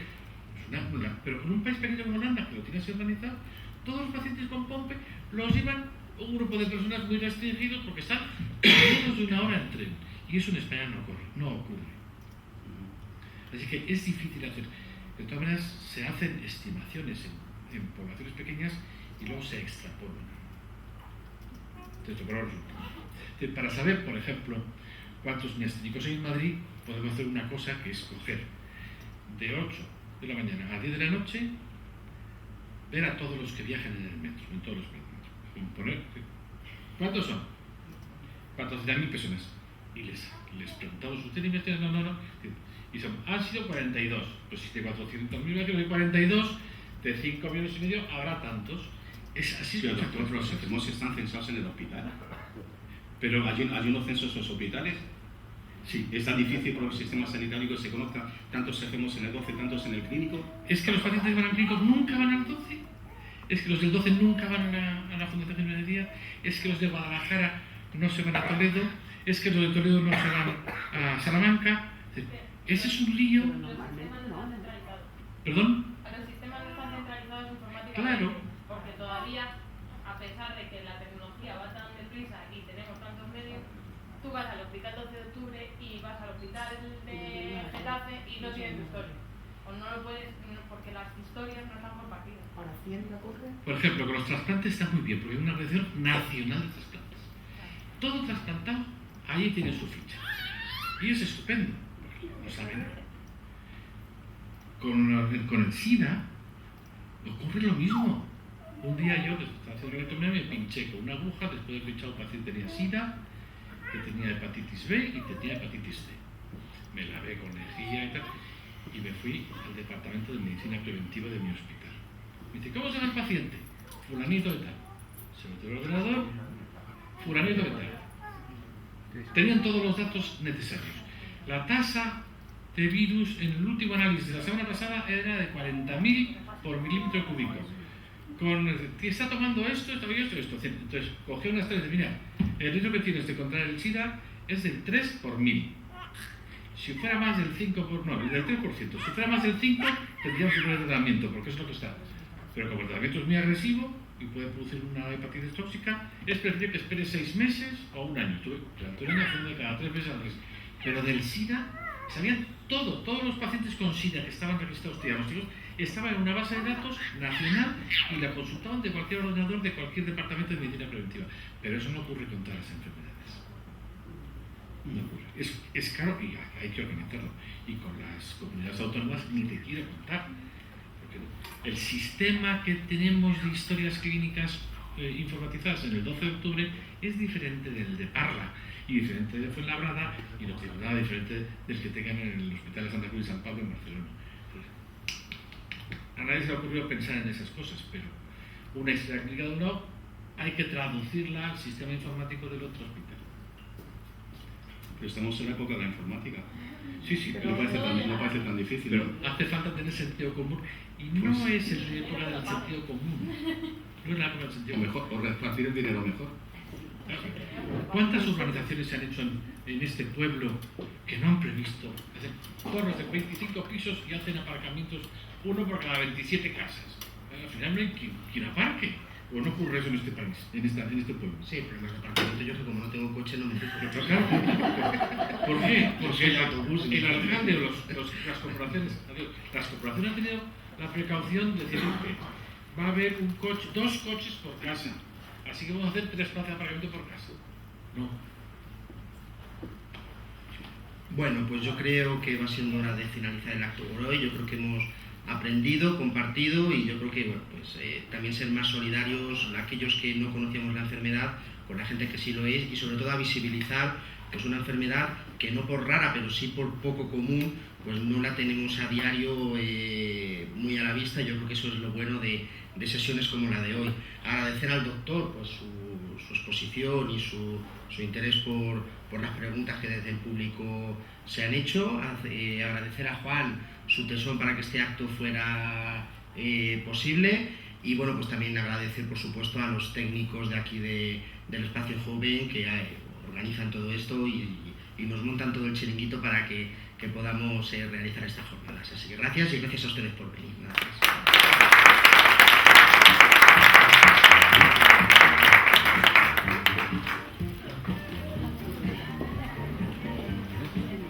una, pero en un país pequeño como Holanda, que lo tiene así organizado, todos los pacientes con Pompe los llevan un grupo de personas muy restringidos porque están a menos de 1 hora en tren. Y eso en España no ocurre. Así que es difícil hacer. De todas maneras, se hacen estimaciones en poblaciones pequeñas y luego se extrapolan. Para saber, por ejemplo, cuántos miasténicos hay en Madrid, podemos hacer una cosa que es coger de 8 de la mañana a 10 de la noche, ver a todos los que viajan en el metro, en todos los metros. ¿Cuántos son? 400.000 personas. Y les preguntamos, ¿usted tiene miastenia? No. Y han sido 42. Pues si de 400.000 viajes de 42, de 5 millones y medio habrá tantos. Es así. Pero doctor, los enfermos están censados en el hospital. Pero ¿hay unos censos en los hospitales? Sí. ¿Es tan difícil por el sistema sanitario que se conozca tantos enfermos en el 12, tantos en el clínico? Es que los pacientes que van al clínico nunca van al 12. Es que los del 12 nunca van a la Fundación General de Día. Es que los de Guadalajara no se van a Toledo. Es que los de Toledo no se van a Salamanca. Ese es un lío. ¿Perdón? Los sistemas no están centralizados informáticamente. Claro. Porque todavía, a pesar de que la tecnología va tan deprisa y tenemos tantos medios, tú vas al hospital 12 de octubre y vas al hospital de Getafe y no tienes tu historia. O no lo puedes, porque las historias no están compartidas. Ahora, ¿siempre ocurre? Por ejemplo, con los trasplantes está muy bien, porque hay una organización nacional de trasplantes. Todo trasplantado, ahí tiene su ficha. Y es estupendo, porque no saben. Con el SIDA ocurre lo mismo. Un día yo, que estaba haciendo la electromiografía, me pinché con una aguja, después de pinchado un paciente tenía SIDA, que tenía hepatitis B y que tenía hepatitis C. Me lavé con lejía y tal, y me fui al departamento de medicina preventiva de mi hospital. Me dice, ¿cómo se llama el paciente? Fulanito de tal. Se metió el ordenador, fulanito de tal. Tenían todos los datos necesarios. La tasa de virus en el último análisis de la semana pasada era de 40.000 por milímetro cúbico. ¿Qué está tomando esto, esto y esto, esto? Entonces, cogió unas tres de, mira, el riesgo que tienes de contraer el SIDA es del 3 por 1000. Si fuera más del 5 por... no, del 3%. Si fuera más del 5, tendríamos un tratamiento, porque es lo que está. Pero como el tratamiento es muy agresivo y puede producir una hepatitis tóxica, es preferible que espere 6 meses o un año. Tuve una haciendo cada 3 meses al mes. Pero del SIDA, sabían todo, todos los pacientes con SIDA que estaban registrados diagnósticos estaban en una base de datos nacional y la consultaban de cualquier ordenador de cualquier departamento de medicina preventiva. Pero eso no ocurre con todas las enfermedades. No ocurre. Es caro y hay que organizarlo. Y con las comunidades autónomas ni te quiero contar. Porque el sistema que tenemos de historias clínicas informatizadas en el 12 de octubre es diferente del de Parla y diferente de Fuenlabrada y no tiene nada diferente del que tengan en el Hospital de Santa Cruz de San Pablo en Barcelona. A nadie se le ha ocurrido pensar en esas cosas, pero una historia clínica de un lado hay que traducirla al sistema informático del otro hospital. Pero estamos en la época de la informática. Sí, sí, pero no parece tan difícil. Pero hace falta tener sentido común y no es la época del sentido común. No es la época del sentido común. Mejor, o repartir el dinero mejor. ¿Cuántas urbanizaciones se han hecho en este pueblo que no han previsto? Hacen torres de 25 pisos y hacen aparcamientos, uno por cada 27 casas. Al final no hay quien aparque. ¿O no ocurre eso en este país, en este pueblo? Sí, problemas de aparcamiento. Yo que como no tengo coche no me fijo. Pero claro, ¿por qué? Porque el alcalde o las corporaciones han tenido la precaución de decir que va a haber un coche, 2 coches por casa. Así que vamos a hacer 3 plazas de aparcamiento por casa. No. Bueno, pues yo creo que va siendo hora de finalizar el acto por hoy. Yo creo que hemos aprendido, compartido y yo creo que bueno, pues, también ser más solidarios aquellos que no conocíamos la enfermedad con la gente que sí lo es y sobre todo a visibilizar pues una enfermedad que no por rara pero sí por poco común pues no la tenemos a diario muy a la vista. Yo creo que eso es lo bueno de sesiones como la de hoy. Agradecer al doctor pues, su exposición y su interés por las preguntas que desde el público se han hecho. Agradecer a Juan su tesón para que este acto fuera posible y bueno, pues también agradecer por supuesto a los técnicos de aquí del Espacio Joven que organizan todo esto y nos montan todo el chiringuito para que podamos realizar estas jornadas. Así que gracias y gracias a ustedes por venir. Gracias.